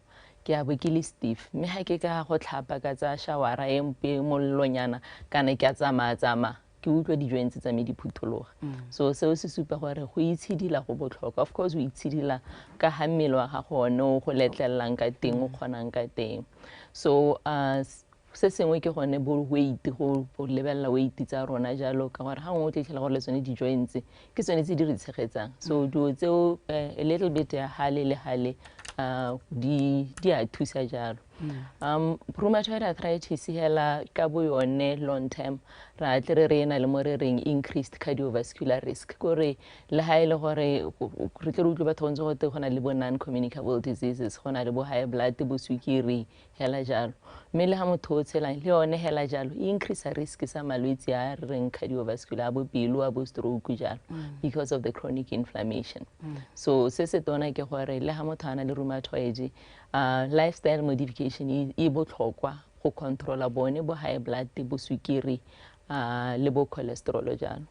ke a bo ke le stiff mme ha ke ka go tlhapa ka tsa shawara e mpe mollonyana kana ke a tsama ke utlwa di joints tsa me di phuthologa so seo se supa gore go itshidila go botlhokwa of course o itshidila ka ha mmele wa gago no go letlelang ka teng o kgonang ka teng so se sengwe ke gone bo weight go lebella weight tsa rona jalo ka gore ha ngwe o tlhela gore le tsone di joints ke tsone tse di re tshegetsang so do tseo a little bit ya hale le hale di a thusa jalo rheumatoid arthritis hela ka bo yone long term ra tle re ena le mo re reng increased cardiovascular risk gore le ha ile gore re tle re utlwe batho ntse go te gona le bo non communicable diseases gona le bo high blood bo sukiri hela jalo mme le ha motho o tshelang le yone hela jalo increase risk sa malwetse a reng cardiovascular bo pelo a bo stroke jalo because of the chronic inflammation so se se tona ke gore le ha motho ana le rheumatoid lifestyle modification e botlhokwa go controla bone bo high blood bo sukiri le bo cholesterol jalo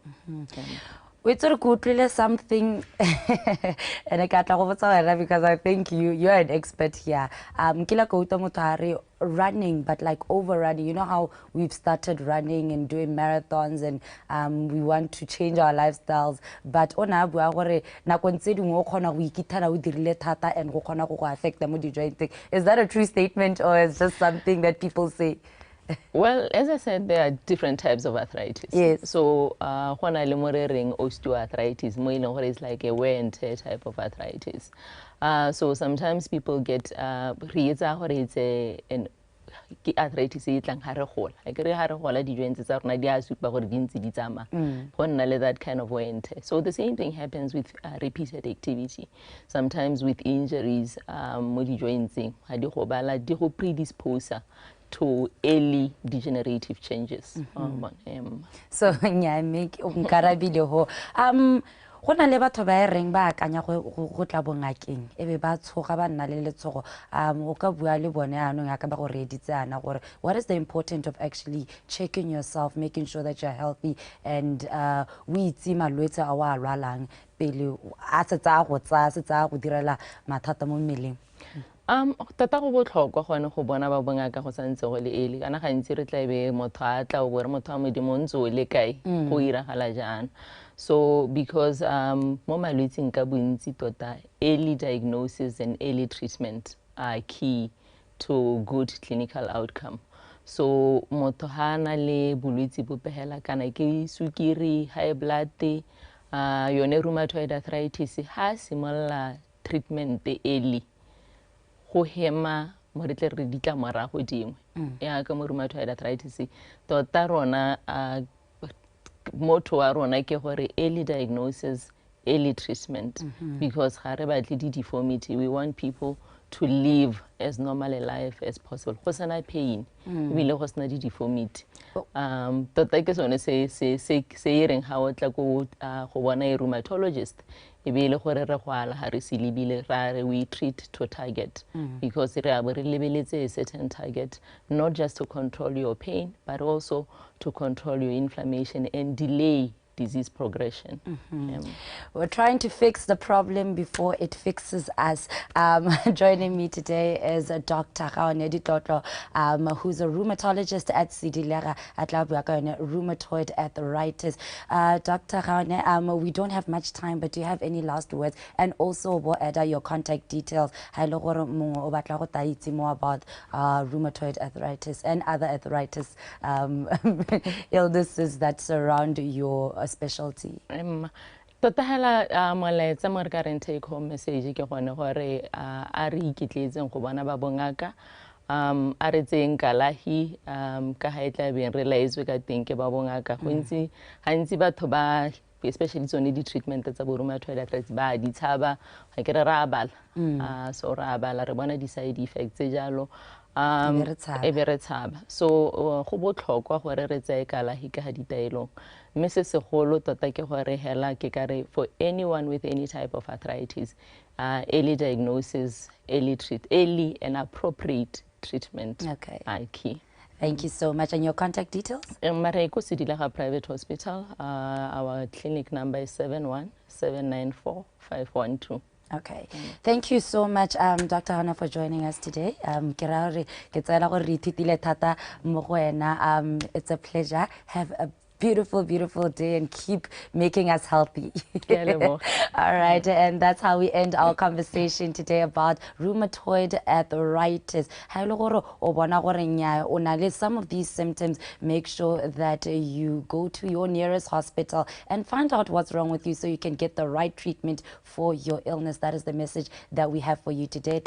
We sort of something, and I can't because I think you're an expert here. Kila kouta motari running, but like overrunning. You know how we've started running and doing marathons, and we want to change our lifestyles. But ona bua gore na kontsedu mo khona go ikithana o dirile thata and go khona go affect the mood joint thing. Is that a true statement or is just something that people say? Well, as I said, there are different types of arthritis. Yes. So, when I ring osteoarthritis, more is like a wear and tear type of arthritis. So sometimes people get it's an arthritis e tlang hare gola. I kere hare gola di joints tsa rona di a supa gore di ntse di tsama. Go nna le that kind of wear and tear. So the same thing happens with repeated activity. Sometimes with injuries mo di joints ha di go bala di go predispose to early degenerative changes. So nya make nkarabile ho go na le batho ba reng ba akanya go tla bongakeng ebe ba tshoga ba nna le letsogo o ka bua le bone ano ya ka ba go reditsana gore what is the importance of actually checking yourself, making sure that you're healthy and we itse malwetse a wa lwalang pele a tsa go direla mathata mo mmeleng. Tata go botlhokwa gone go bona ba bongaka go santse go le ele kana gantsi re tla be motho a tla o bore motho a modimo ntse o le kae go iragala jana. So because mo malwetseng ka bontsi tota early diagnosis and early treatment are key to good clinical outcome. So motho ha na le bolwetsi bo pehela kana ke sukiri, high blood, yone rheumatoid arthritis ha simolla treatment early go hema mo re tle re ditla morago dingwe ya ka mo rheumatoid arthritis tota rona motto wa rona ke gore early diagnosis, early treatment because ga re batle di deformity. We want people to live as normal a life as possible. Go sena pain ebile go sena di deformity. Tota ke sone se reng ha o tla go bona a rheumatologist ebile gore re go ala ha re se lebile ra we treat to target because re a re lebeletse a certain target, not just to control your pain but also to control your inflammation and delay disease progression. We're trying to fix the problem before it fixes us. Joining me today is Dr. Gaonedi Tlotlo, who's a rheumatologist at Sidilera at rheumatoid arthritis. Dr. Gaone, we don't have much time, but do you have any last words? And also, what are your contact details? More about rheumatoid arthritis and other arthritis illnesses that surround your specialty. Tota hela molaetsa mo re ka reng take home message ke gone gore a re ikitletseng go bona ba bongaka a re tseng kalahi ka ha etla be re laetswe ka teng ke ba bongaka gantsi batho ba especially tsone di treatment tsa bo rheumatoid arthritis ba di tshaba ga ke re ra bala so ra bala re bona di side effects tse jalo e be re tshaba so go botlhokwa gore re tsaya kalahi ka ha ditaelong mme se segolo tota ke gore hela ke kare for anyone with any type of arthritis early diagnosis, early and appropriate treatment are key. Thank you so much. And your contact details? Mareko Sidilaga Private Hospital. Our clinic number is 71794 Okay. Thank you so much, Dr. Hannah, for joining us today. It's a pleasure. Have a beautiful, beautiful day and keep making us healthy. All right, and that's how we end our conversation today about rheumatoid arthritis. Some of these symptoms, make sure that you go to your nearest hospital and find out what's wrong with you so you can get the right treatment for your illness. That is the message that we have for you today.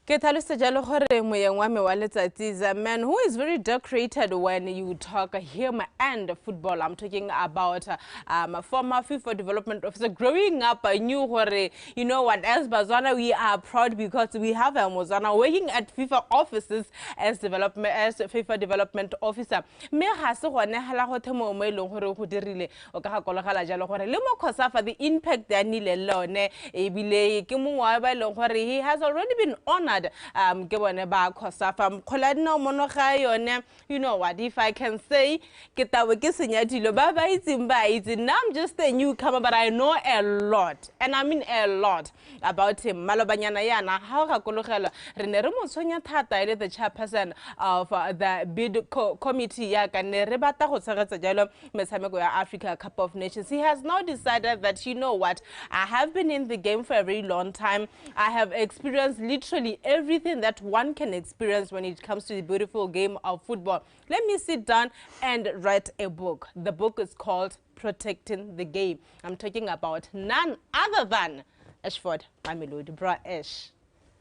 Ke tlhalose jalo gore moyeng wa me wa letsatsi is a man who is very decorated when you talk him and football. I'm talking about a former FIFA development officer. Growing up, I knew gore, you know what, as BOTSWANA, we are proud because we have a Mozana working at FIFA offices as FIFA development officer. Me ga se gone hala go themo mo ileng gore go dirile o ka ga kologala jalo gore le mo khosafa the impact ya nile lone e bile ke mongwe wa ba ileng gore he has already been honored blood ke bone ba khosafa mkhola dina mono ga yone. You know what, if I can say ke tawe ke senya dilo ba ba itseng ba itse. Now I'm just a newcomer, but I know a lot, and I mean a lot about him. Malobanyana yana ha ga kologela re ne re mo tsonya thata ile the chairperson of the bid committee ya ka ne re bata go tshegetsa jalo metshameko ya Africa Cup of Nations. He has now decided that, you know what, I have been in the game for a very long time. I have experienced literally everything that one can experience when it comes to the beautiful game of football. Let me sit down and write a book. The book is called Protecting the Game. I'm talking about none other than Ashford Mamelodi. Bra Ash,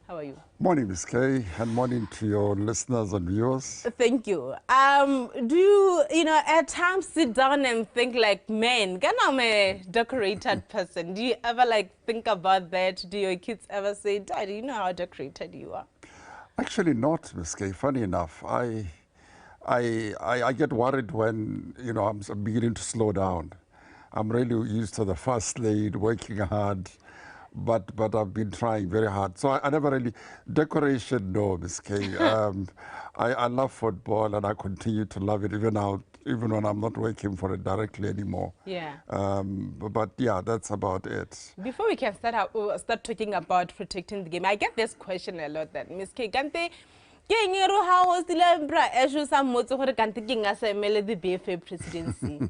how are you? Morning, Ms. Kay, and morning to your listeners and viewers. Thank you. Do you know, at times sit down and think like, man, I'm a decorated person. Do you ever like think about that? Do your kids ever say, Dad, you know how decorated you are? Actually not, Ms. Kay. Funny enough, I get worried when, you know, I'm beginning to slow down. I'm really used to the fast lane, working hard, but I've been trying very hard. So I never really, decoration, no, Ms. Kay. I love football and I continue to love it even when I'm not working for it directly anymore. Yeah. But yeah, that's about it. Before we can start talking about protecting the game, I get this question a lot that, Ms. Kay, Kante, how was the the BFA presidency?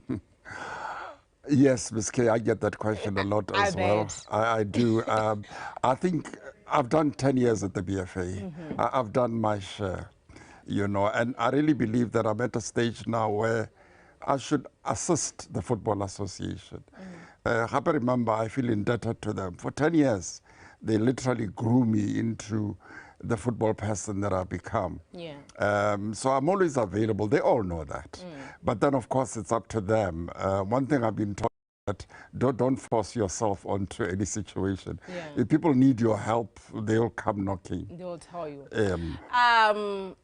Yes, Ms. Kay, I get that question a lot as well. I do. I think I've done 10 years at the BFA. I've done my share, you know, and I really believe that I'm at a stage now where I should assist the Football Association. I remember, I feel indebted to them. For 10 years, they literally grew me into the football person that I've become. Yeah. So I'm always available. They all know that. But then, of course, it's up to them. One thing I've been taught that don't force yourself onto any situation. Yeah. If people need your help, they'll come knocking. They'll tell you.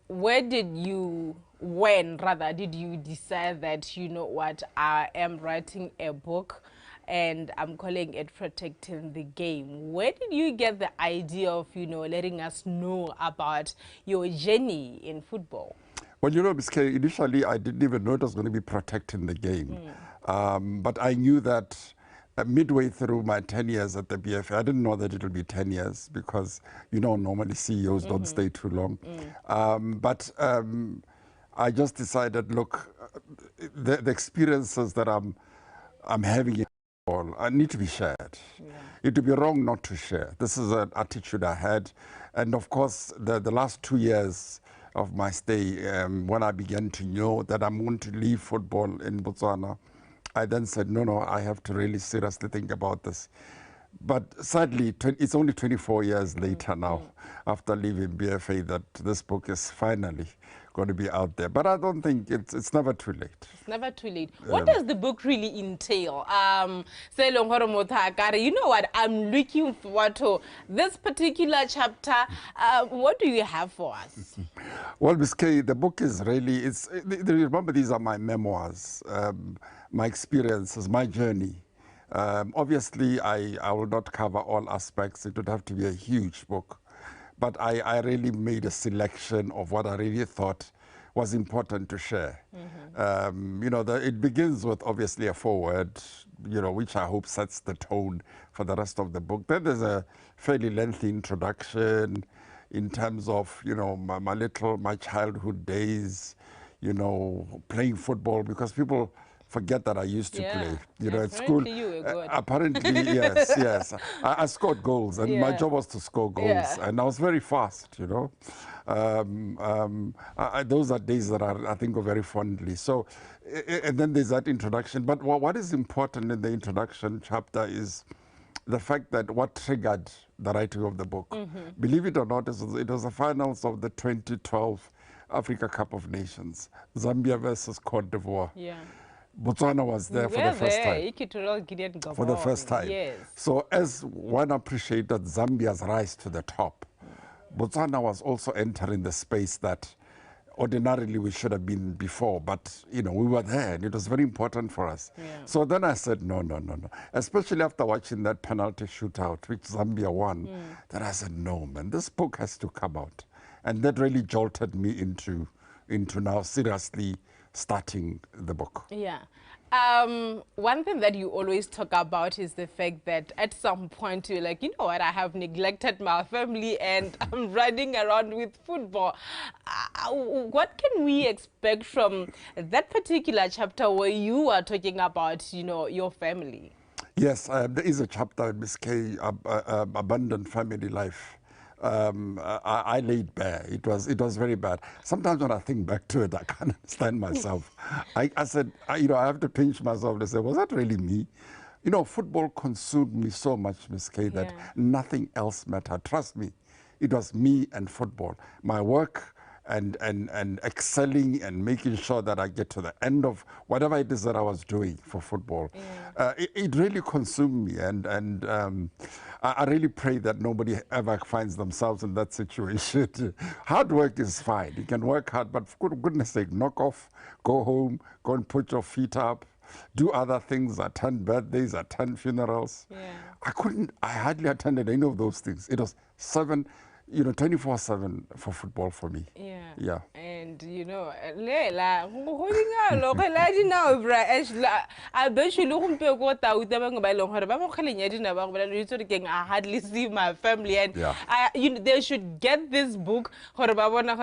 When did you decide that, you know what, I am writing a book and I'm calling it Protecting the Game? Where did you get the idea of, you know, letting us know about your journey in football? Well, you know, Ms. Kay, initially I didn't even know it was going to be protecting the game. But I knew that midway through my 10 years at the BFA, I didn't know that it would be 10 years because, you know, normally CEOs don't stay too long. I just decided, look, the experiences that I'm having in football, I need to be shared. It would be wrong not to share. This is an attitude I had. And of course, the last 2 years of my stay, when I began to know that I'm going to leave football in Botswana, I then said, no, I have to really seriously think about this. But sadly, it's only 24 years later now, after leaving BFA, that this book is finally going to be out there. But I don't think it's never too late. It's never too late. What does the book really entail? You know what, I'm looking forward to this particular chapter. What do you have for us? Well, Ms. Kay, the book is really, remember, these are my memoirs, my experiences, my journey. Obviously, I will not cover all aspects. It would have to be a huge book. But I really made a selection of what I really thought was important to share. You know, it begins with obviously a foreword, you know, which I hope sets the tone for the rest of the book. Then there's a fairly lengthy introduction in terms of, you know, my childhood days, you know, playing football, because people forget that I used to play. You know, at school. Apparently, yes. I scored goals, and my job was to score goals, and I was very fast. You know, those are days that I think of very fondly. So, and then there's that introduction. But what is important in the introduction chapter is the fact that what triggered the writing of the book. Believe it or not, it was the finals of the 2012 Africa Cup of Nations, Zambia versus Cote d'Ivoire. Botswana was there for the first time. For the first time. So as one appreciated Zambia's rise to the top, Botswana was also entering the space that ordinarily we should have been before, but you know, we were there and it was very important for us. So then I said, no. Especially after watching that penalty shootout, which Zambia won, then I said, no, man, this book has to come out. And that really jolted me into now seriously starting the book. Yeah. One thing that you always talk about is the fact that at some point you're like, you know what, I have neglected my family and I'm running around with football. What can we expect from that particular chapter where you are talking about, you know, your family? Yes, there is a chapter in Miss K, Abundant Family Life. I laid bare. It was very bad. Sometimes when I think back to it, I can't understand myself. I said, you know, I have to pinch myself to say, was that really me? You know, football consumed me so much, Miss K, that nothing else mattered. Trust me, it was me and football. My work and excelling and making sure that I get to the end of whatever it is that I was doing for football. It really consumed me, and I really pray that nobody ever finds themselves in that situation. Hard work is fine. You can work hard, but for goodness sake, knock off, go home, go and put your feet up, do other things, attend birthdays, attend funerals. I hardly attended any of those things. It was 24/7 for football for me. Yeah. And you know, I bet you I hardly see my family, and they should get this book. Abandoning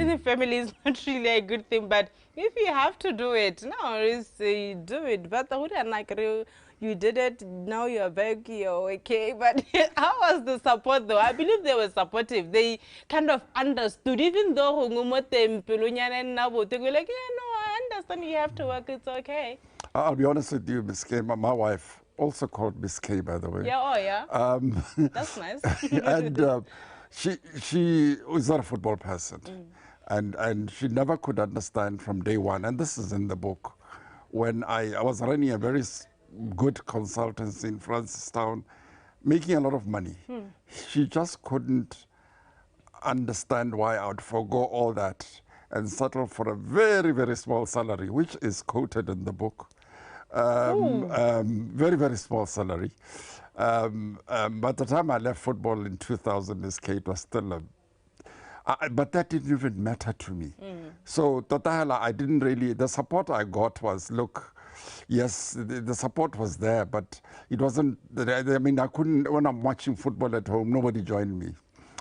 the family is not really a good thing, but if you have to do it, do it. But you did it, now you're back, you're okay. But how was the support though? I believe they were supportive. They kind of understood, even though they were like, yeah, no, I understand you have to work, it's okay. I'll be honest with you, Miss K, my wife, also called Miss K, by the way. Yeah, that's nice. And she was not a football person. And she never could understand from day one, and this is in the book, when I was running a very good consultancy in Francistown, making a lot of money. She just couldn't understand why I would forego all that and settle for a very, very small salary, which is quoted in the book. Very, very small salary. By the time I left football in 2000, Ms. K, it was still but that didn't even matter to me. So, Totahela, I didn't really, the support I got was, look, yes, the support was there, but it wasn't, I mean, I couldn't, when I'm watching football at home, nobody joined me.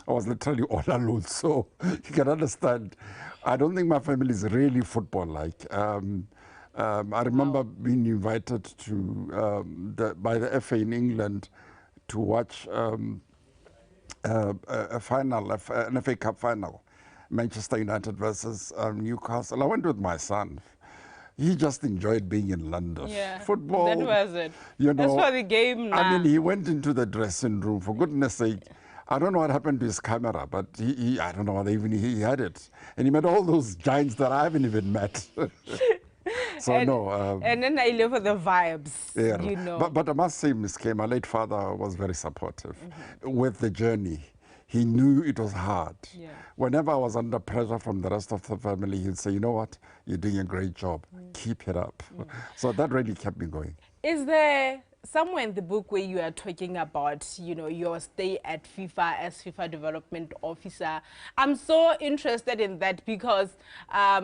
I was literally all alone, so you can understand. I don't think my family is really football-like. I remember being invited to, by the FA in England to watch a final, an FA Cup final, Manchester United versus Newcastle. I went with my son. He just enjoyed being in London. Football. That was it. You know, that's for the game now. I mean, he went into the dressing room, for goodness sake. I don't know what happened to his camera, but I don't know whether even he had it. And he met all those giants that I haven't even met. So and then I live for the vibes, you know. But I must say, Miss K, my late father was very supportive with the journey. He knew it was hard. Whenever I was under pressure from the rest of the family, he'd say, you know what, you're doing a great job. Keep it up. So that really kept me going. Is there somewhere in the book where you are talking about, you know, your stay at FIFA as FIFA development officer? I'm so interested in that because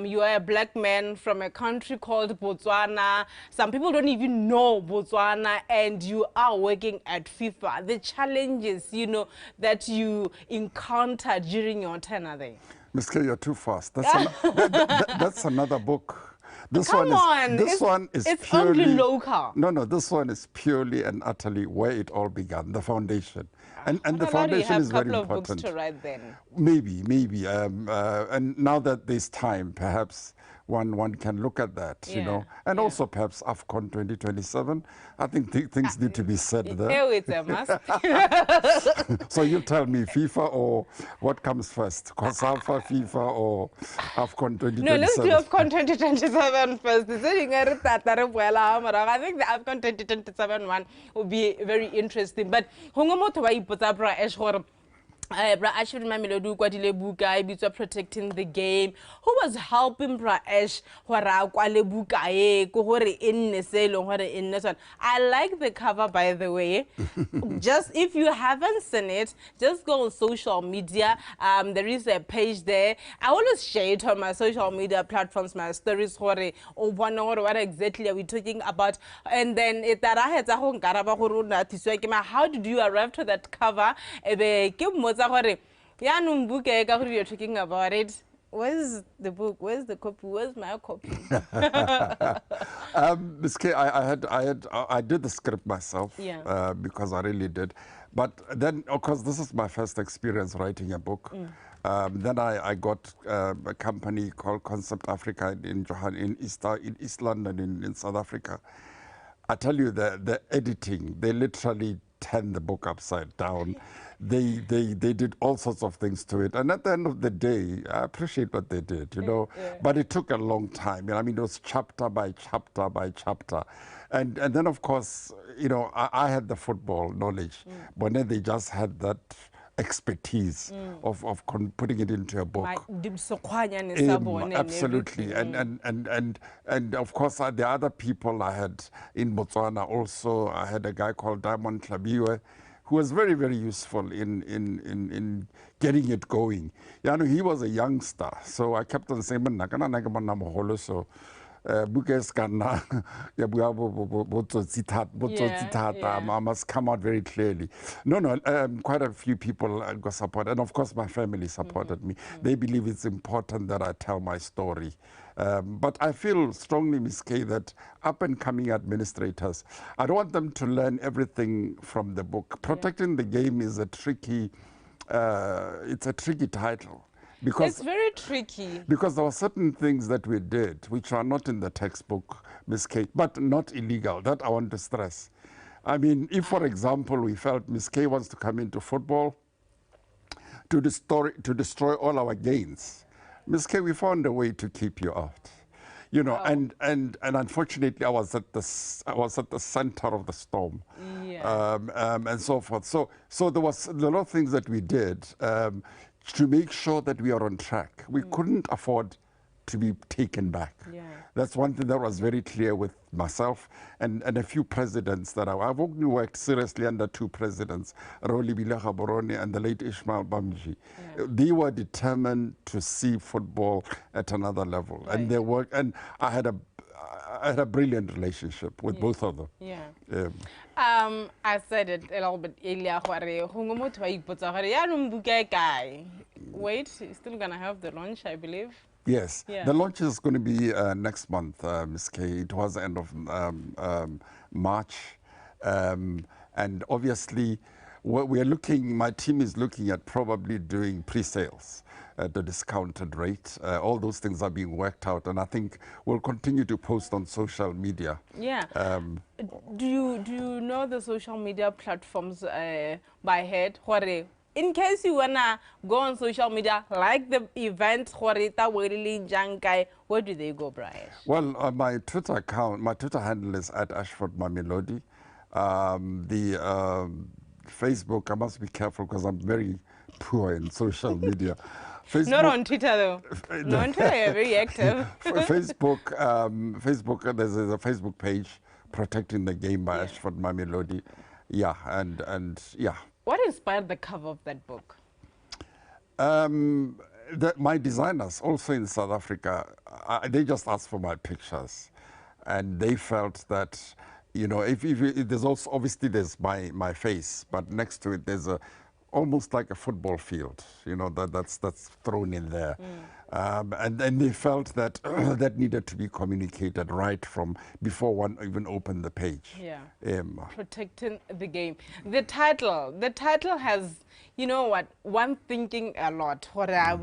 you are a black man from a country called Botswana. Some people don't even know Botswana, and you are working at FIFA. The challenges, you that you encountered during your tenure there. Ms. K, you're too fast. That's another book. This one is it's purely only local. No, this one is purely and utterly where it all began, the foundation. And the foundation is very important. You have a couple of books to write then. Maybe. And now that there's time, perhaps one can look at that, you know. And also perhaps AFCON 2027. I think things need to be said there. It's a must. So you tell me, FIFA or what comes first? COSAFA, FIFA or AFCON 2027? No, let's do AFCON 2027 first. I think the AFCON 2027 one will be very interesting. But Bra Ash Mamelodi o kwadile buka e bitswa Protecting the Game. Who was helping Bra Ash gore a kwale buka e go gore e nne se leng gore e nne sona? I like the cover, by the way. Just if you haven't seen it, just go on social media. There is a page there. I always share it on my social media platforms, my stories gore o bona gore what exactly are we talking about, and then how did you arrive to that cover? You're talking about it. Where's the book? Where's the copy? Where's my copy? Ms. K, I did the script myself, Yeah. because I really did. But then, of course, this is my first experience writing a book. Then I got a company called Concept Africa in East London, in South Africa. I tell you, the editing, they literally turned the book upside down. They did all sorts of things to it. And at the end of the day, I appreciate what they did, you know. But it took a long time. I mean, it was chapter by chapter by chapter. And then, of course, you know, I had the football knowledge. But then they just had that expertise of putting it into a book. Absolutely. And of course, the other people I had in Botswana also, I had a guy called Diamond Tlabiwe, who was very, very useful in getting it going. You know, he was a youngster, so I kept on saying, so I must come out very clearly. No, quite a few people got support, and of course my family supported me. They believe it's important that I tell my story. But I feel strongly, Ms. K, that up-and-coming administrators, I don't want them to learn everything from the book. Protecting the Game is a tricky, it's a tricky title. Because it's very tricky. Because there were certain things that we did which are not in the textbook, Ms. K, but not illegal. That I want to stress. I mean, if, for example, we felt Ms. K wants to come into football to destroy all our gains, Ms. K, we found a way to keep you out. You know, and unfortunately, I was at the center of the storm, and so forth. So there was a lot of things that we did to make sure that we are on track. We couldn't afford to be taken back. That's one thing that was very clear with myself and a few presidents that I've only worked seriously under two presidents, Roli Bilaga Borone and the late Ishmael Bamji. They were determined to see football at another level, and they worked. And I had a brilliant relationship with both of them. I said it a little bit earlier. Wait, you're still gonna have the launch, I believe. Yes, the launch is going to be next month, Ms. K. It was the end of March. And obviously, we are looking, my team is looking at probably doing pre-sales at the discounted rate. All those things are being worked out, and I think we'll continue to post on social media. Do you know the social media platforms by head? In case you wanna go on social media, like the event, where do they go, Brian? Well, my Twitter account, my Twitter handle is @AshfordMamelodi. The Facebook, I must be careful because I'm very poor in social media. Facebook, not on Twitter though. No, on Twitter you're very active. Facebook, there's a Facebook page, Protecting the Game by Ashford Mamelodi. And yeah. What inspired the cover of that book? My designers, also in South Africa, they just asked for my pictures, and they felt that, you know, if there's also obviously there's my face, but next to it there's almost like a football field, you know, that's thrown in there. And then they felt that that needed to be communicated right from before one even opened the page. Protecting the Game. The title has, you know what, one thinking a lot. Like,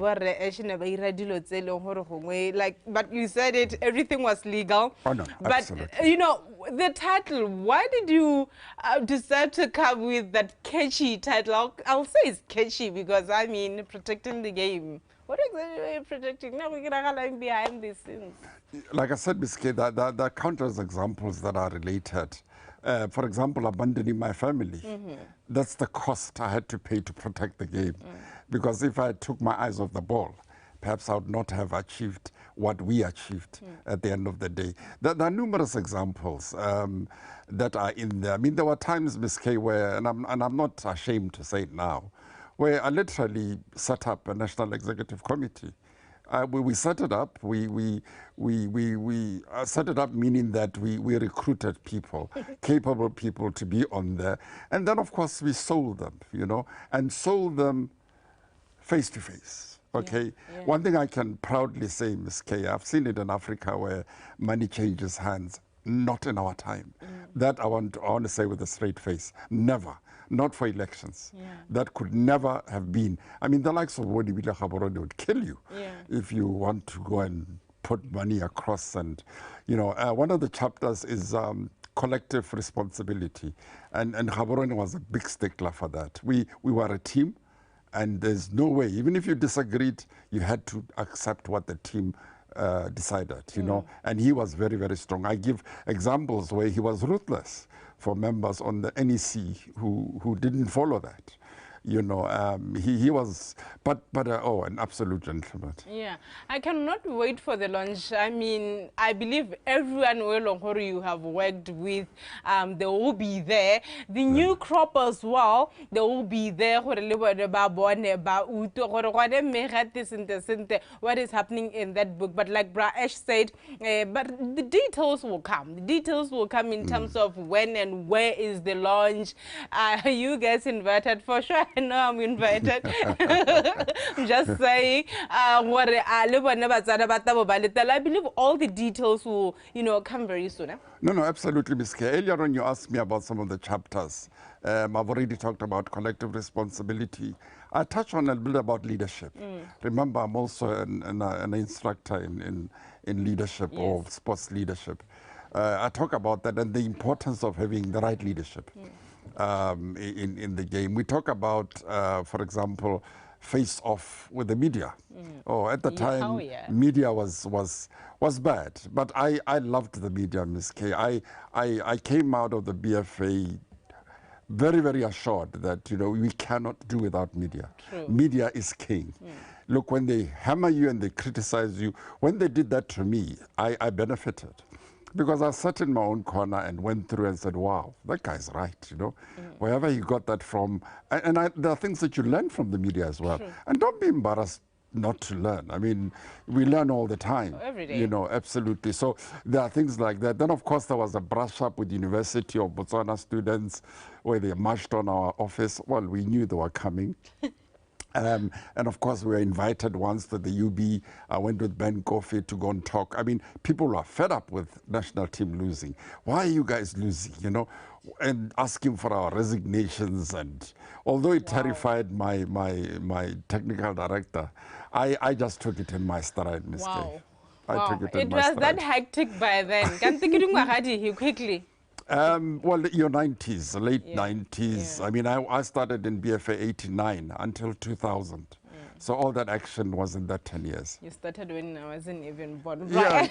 but you said it, everything was legal. Oh no, but absolutely. you know, the title, why did you decide to come with that catchy title? I'll say it's catchy because I mean, Protecting the Game. What exactly are you protecting? No, we're going to behind these scenes. Like I said, Ms. K, there are countless examples that are related for example, abandoning my family. That's the cost I had to pay to protect the game. Because if I took my eyes off the ball, perhaps I would not have achieved what we achieved at the end of the day. There are numerous examples that are in there. I mean, there were times, Ms. K, where, and I'm not ashamed to say it now, where I literally set up a National Executive Committee. We set it up. We set it up, meaning that we recruited people, capable people to be on there, and then of course we sold them, you know, and sold them face to face. Okay. Yeah. One thing I can proudly say, Ms. K, I've seen it in Africa where money changes hands. Not in our time. That I want to say with a straight face. Never. Not for elections. That could never have been. I mean, the likes of Wodibila Gaborone would kill you if you want to go and put money across. And, you know, one of the chapters is collective responsibility. And Gaborone was a big stickler for that. We were a team, and there's no way, even if you disagreed, you had to accept what the team decided, you know, and he was very, very strong. I give examples where he was ruthless for members on the NEC who didn't follow that. You know, he was, but an absolute gentleman. Yeah, I cannot wait for the launch. I mean, I believe everyone who you have worked with, they will be there. The new crop as well, they will be there. What is happening in that book? But like Bra Ash said, but the details will come. The details will come in terms of when and where is the launch. Are you guys invited? For sure. No, I'm invited. I'm just saying, I believe all the details will, you know, come very soon. No, absolutely, Ms. K. Earlier on, you asked me about some of the chapters. I've already talked about collective responsibility. I touched on a bit about leadership. Remember, I'm also an instructor in leadership or sports leadership. I talk about that and the importance of having the right leadership. In the game. We talk about, for example, face off with the media. At the time, media was bad, but I loved the media, Ms. K. I came out of the BFA very, very assured that, you know, we cannot do without media. Media is king. Look, when they hammer you and they criticize you, when they did that to me, I benefited. Because I sat in my own corner and went through and said, wow, that guy's right, you know. Wherever he got that from. And there are things that you learn from the media as well. And don't be embarrassed not to learn. I mean, we learn all the time. Every day. You know, absolutely. So there are things like that. Then, of course, there was a brush up with University of Botswana students where they marched on our office. Well, we knew they were coming. And of course, we were invited once to the UB. I went with Ben Coffey to go and talk. I mean, people are fed up with national team losing. Why are you guys losing, you know? And asking for our resignations. And although it terrified my technical director, I just took it in my stride, Ms. K. I took it in my stride. It was that hectic by then. Can you quickly? Well, your 90s, late 90s. I mean, I started in BFA 89 until 2000. So all that action was in that 10 years. You started when I wasn't even born. Yeah.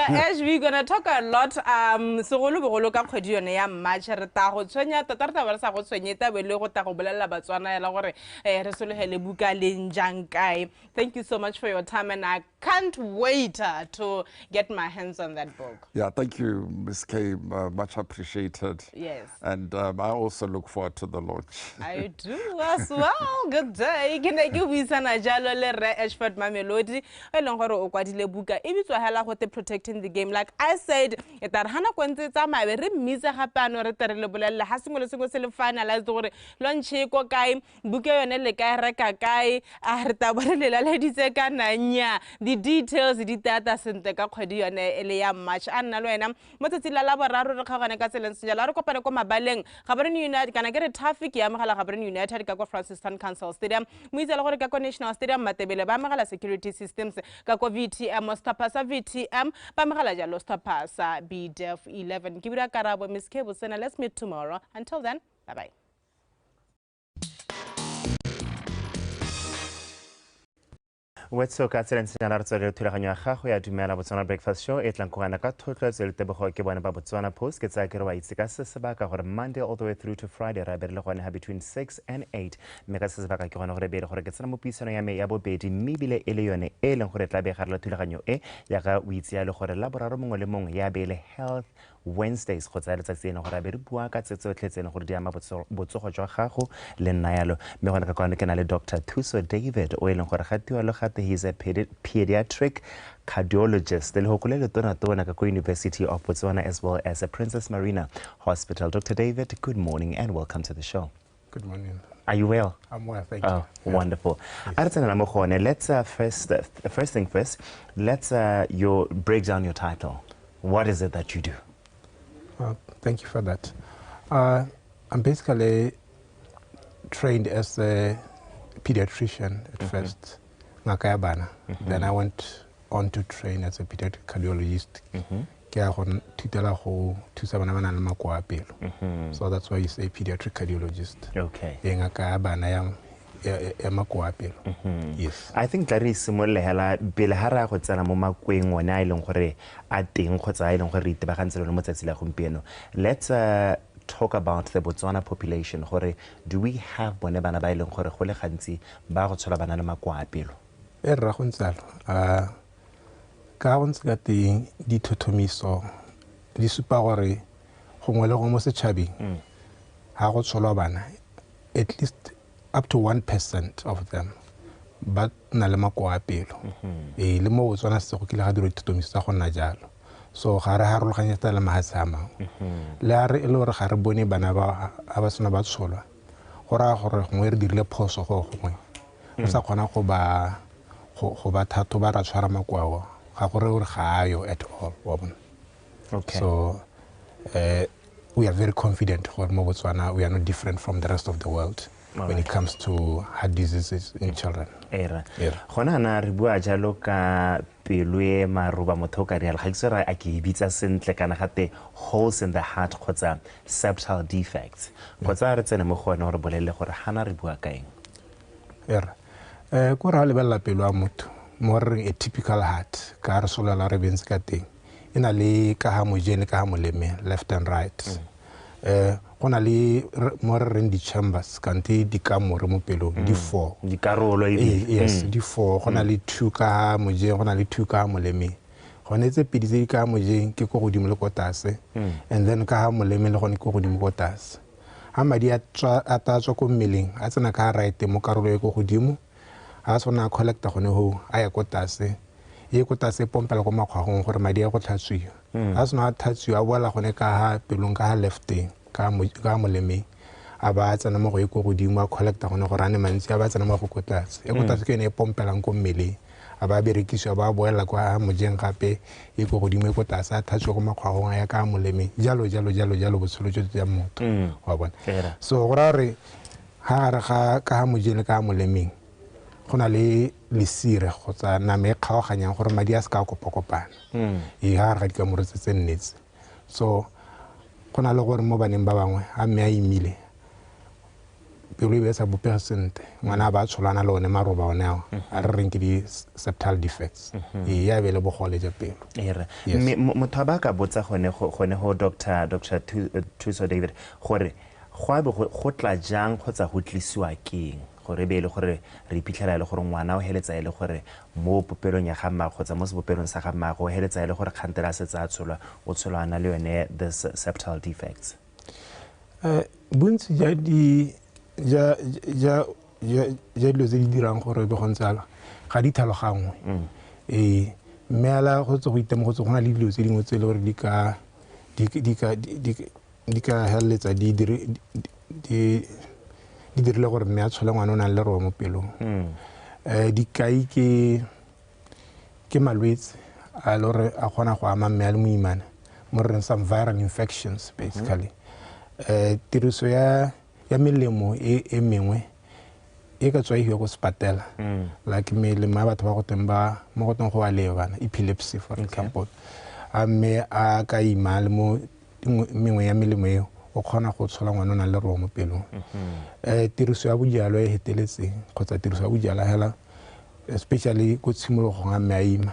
As we're going to talk a lot, so go ka kgwedi yone ya March re ta go tshwenya tota re ta ba sa go tshwenyeta be le go ta go bolela Batswana ya la gore re sologele buka le njang kae. Thank you so much for your time, and I can't wait to get my hands on that book. Yeah, thank you, Ms. K. Much appreciated. Yes. And I also look forward to the launch. I do as well. Good day. Ke ne ke buisana jalo le Re Ashford Mamelodi e leng gore o kwadile buka e bitswa hela go protecting the game. Like I said, e tare hana kwentse tsa mabe re mmitsa gape ano re tere le bolella ha sengwe le sengwe se le finalized gore launch e ko kae buka yone le kae reka kae a re ta bore le laleditse ka nanya the details di tata sente ka kgwedi yone ele ya March a nna le wena mo tsatsi la boraro re kgagane ka tseleng se jala re kopane ko mabaleng Gaborone United kana ke re traffic ya mogala Gaborone United ka kwa Franciscan Council Stadium mo itse le gore ka kwa National Stadium Matebele ba megala security systems ka kwa VTM Stapasa VTM ba megala jalo Stapasa BDF 11 ke bira karabo Ms. K Botswana. Let's meet tomorrow. Until then, bye bye. Wetso ka tsela ntse jana re tswele thulaganyo ya gago ya dumela Botswana breakfast show e tlang kogana ka thotloetso le tebogo ke bone ba Botswana Post ke tsaya ke re wa itse ka se sebaka gore Monday all the way through to Friday ra berile gone ha between 6 and 8 mme ka se sebaka ke gona gore beile gore ke tsena mo puisano ya me ya bobedi mme bile e le yone e leng gore tla be ga re thulaganyo e ya ga o itse ya le gore la boraro mongwe le mongwe ya beile health Wednesdays go tsaya letsatsi eno gore a be re bua ka tse tsotlhe tseno gore di ama botsogo jwa gago le nna yalo mme gone ka kwane ke na le Dr. Thuso David o e leng gore ga tiwa le gate he's a pediatric cardiologist le go le tona ka ko University of Botswana as well as a Princess Marina Hospital. Dr. David, good morning and welcome to the show. Good morning. Are you well? I'm well, thank you. Wonderful. Let's first thing first, let's break down your title. What is it that you do? Thank you for that. I'm basically trained as a pediatrician at first, Ngakayabana. Then I went on to train as a pediatric cardiologist. So that's why you say pediatric cardiologist. Okay. Yes. I think that is similar hela belhara go tsena mo makweng wona ile gore a teng khotsa ile gore ite ba gantselo mo tsatsila gompieno. Let's talk about the Botswana population. Gore do we have bone bana ba ile gore go le gantsi ba go tshola bana le makwapelo? E rra go ntsalo ka go ntse ka teng di thothomiso di supa gore gongwe le go mo setšhabeng ha go tsholwa bana at least up to 1% of them but na le makwapelo le mo Botswana se go kile ga diro dithotomiso tsa go nna jalo so ga re harologanya tsa le mahatsama le a re ile gore ga re bone bana ba ba sona ba tsholwa go ra gore gongwe re dirile phoso go gongwe go sa kgona go ba thato ba ra tshwara makwao ga gore gore ga ayo at all wa bona. Okay. So we are very confident for mo Botswana we are not different from the rest of the world when it comes to heart diseases in children. Era. Gona na re bua jalo ka pelo e maruba motho ka real ga tsere a ke bitsa sentle kana gate holes in the heart khotsa septal defects. Khotsa re tsene mo gone gore bolele gore hana re bua ka eng. Era. Ko ra le bella pelo a motho mo re a typical heart ka re solela re bentse ka teng ina le ka ha mojene ka ha moleme left and right. Gona le mo re reng di chambers kanti di ka more mo pelong di 4 di karolo yes di 4 gona le 2 ka moje gona le 2 ka moleme gone tse pedi tse ka moje ke go godimo le ko tase and then ka ha moleme le gone ke go godimo ko tase ha madi a tatswa ko mmeleng a tsena ka right mo karolo e go godimo a sona collector gone ho a ya ko tase e ko tase pompela go makgwagong gore madi a go tlhatswiwa a sona tlhatswiwa a bola gone ka ha pelong ka ha left ka moleme a ba tsena mo go e go godimo a collector gone gore ane mantsi a ba tsena mo go kotlatse e kotlatse ke ene e pompelang ko mmele a ba berekiswa ba boela kwa mojeng gape e go godimo e go tase a tlhatswa go makgwagong a ya ka moleme jalo botshelo jo tsa motho wa bona. So go ra re ha re ga ka mojeng ka molemeng gona le lesire gotsa name kgaoganyang gore madi a se ka kopakopana ha re ga di ka moretse tse nnetse so gona le gore mo baneng ba bangwe a mme a imile pelo e sa bopega sentle ngwana ba tsholana le one maroba one a re reng ke di septal defects ya be le bogole ja pelo. Motho ba ka botsa gone go Dr. Thuso David gore go tla jang kgotsa go tlisiwa keng gore be le gore re iphitlhela le gore ngwana o heletsa ile gore mo popelong ya ga mma kgotsa mo sebopelong sa ga mma go heletsa ile gore khantela se tsa tsholwa o tsholwana le yone the septal defects. Bontsi ja di dilo tse di dirang gore be go ntsala ga di thalogangwe mme ala go tse go itemogotse go na le dilo tse dingwe tse le gore di ka heletsa di dirile gore mme a tshole ngwana o nang le roa mo pelong dikai ke malwetse a le gore a kgona go ama mme a le moimana mo re reng some viral infections basically. Tiriso ya melemo e mengwe e ka tswa hiwa go spatela like melemo ya batho ba go teng ba mo go teng go a lebana epilepsy for example a mme a ka ima le mo mengwe ya melemo eo o kgona go tshola ngwana o nang le roa mo pelong. Tiriso ya bojalo e heteletseng kgotsa tiriso ya bojala hela especially ko tshimologong a mme a ima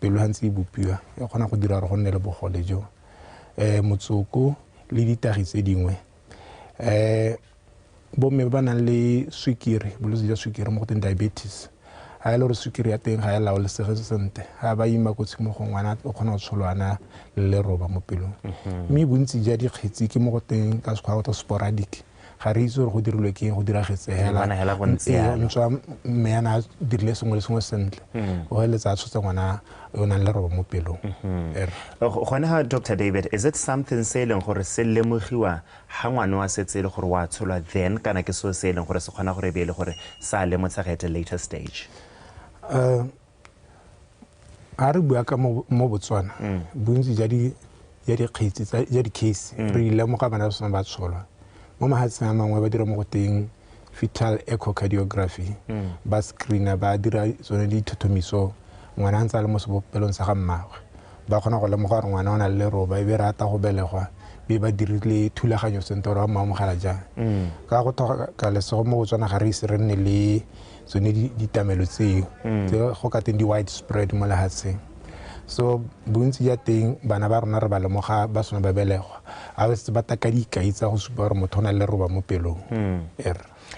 pelo hantse e bopiwa e kgona go dira gore go nne le bogole jo motsoko le ditagi tse dingwe bomme ba nang le sukiri bolwetse jwa sukiri mo go teng diabetes ha e le gore sukiri ya teng ga e laolesege sente ha ba ima ko tshimologong ngwana o kgona go tsholwana le leroba mo pelong mme bontsi jwa dikgetsi ke mo go teng ka sekgwa go sporadic ga re itse gore go dirilwe ke go diragetse hela mme yana dirile sengwe le sengwe sentle o heletsa a tshotse ngwana o nang le roba mo pelong gone ha Dr. David, is it something se leng gore se lemogiwa ha ngwana wa setse le gore wa tsholwa then kana ke so se leng gore se kgona gore be le gore sa le motsega at a later stage? a re bua ka mo Botswana bontsi ja dikgetsi ja di-case re ilemoga bana ba sona ba tsholwa mo mahatsheng a mangwe ba dira mo go teng fetal echocardiography ba screena ba dira tsone dithothomiso ngwana ntse a le mo sebopelong sa ga mmagwe ba kgona go lemoga gore ngwana o na le leroba e be rata go belegwa be ba dirile thulaganyo sente gore ba maamogela jang ka go thoka lesego mo Botswana ga re ise re nne le tsone ditamelo tseo tse go ka teng di-wide spread mo lehatsheng so bontsi ja teng bana ba rona re ba lemoga ba sone ba belegwa a betse ba taka dikai tsa go supa gore motho o na le leroba mo pelong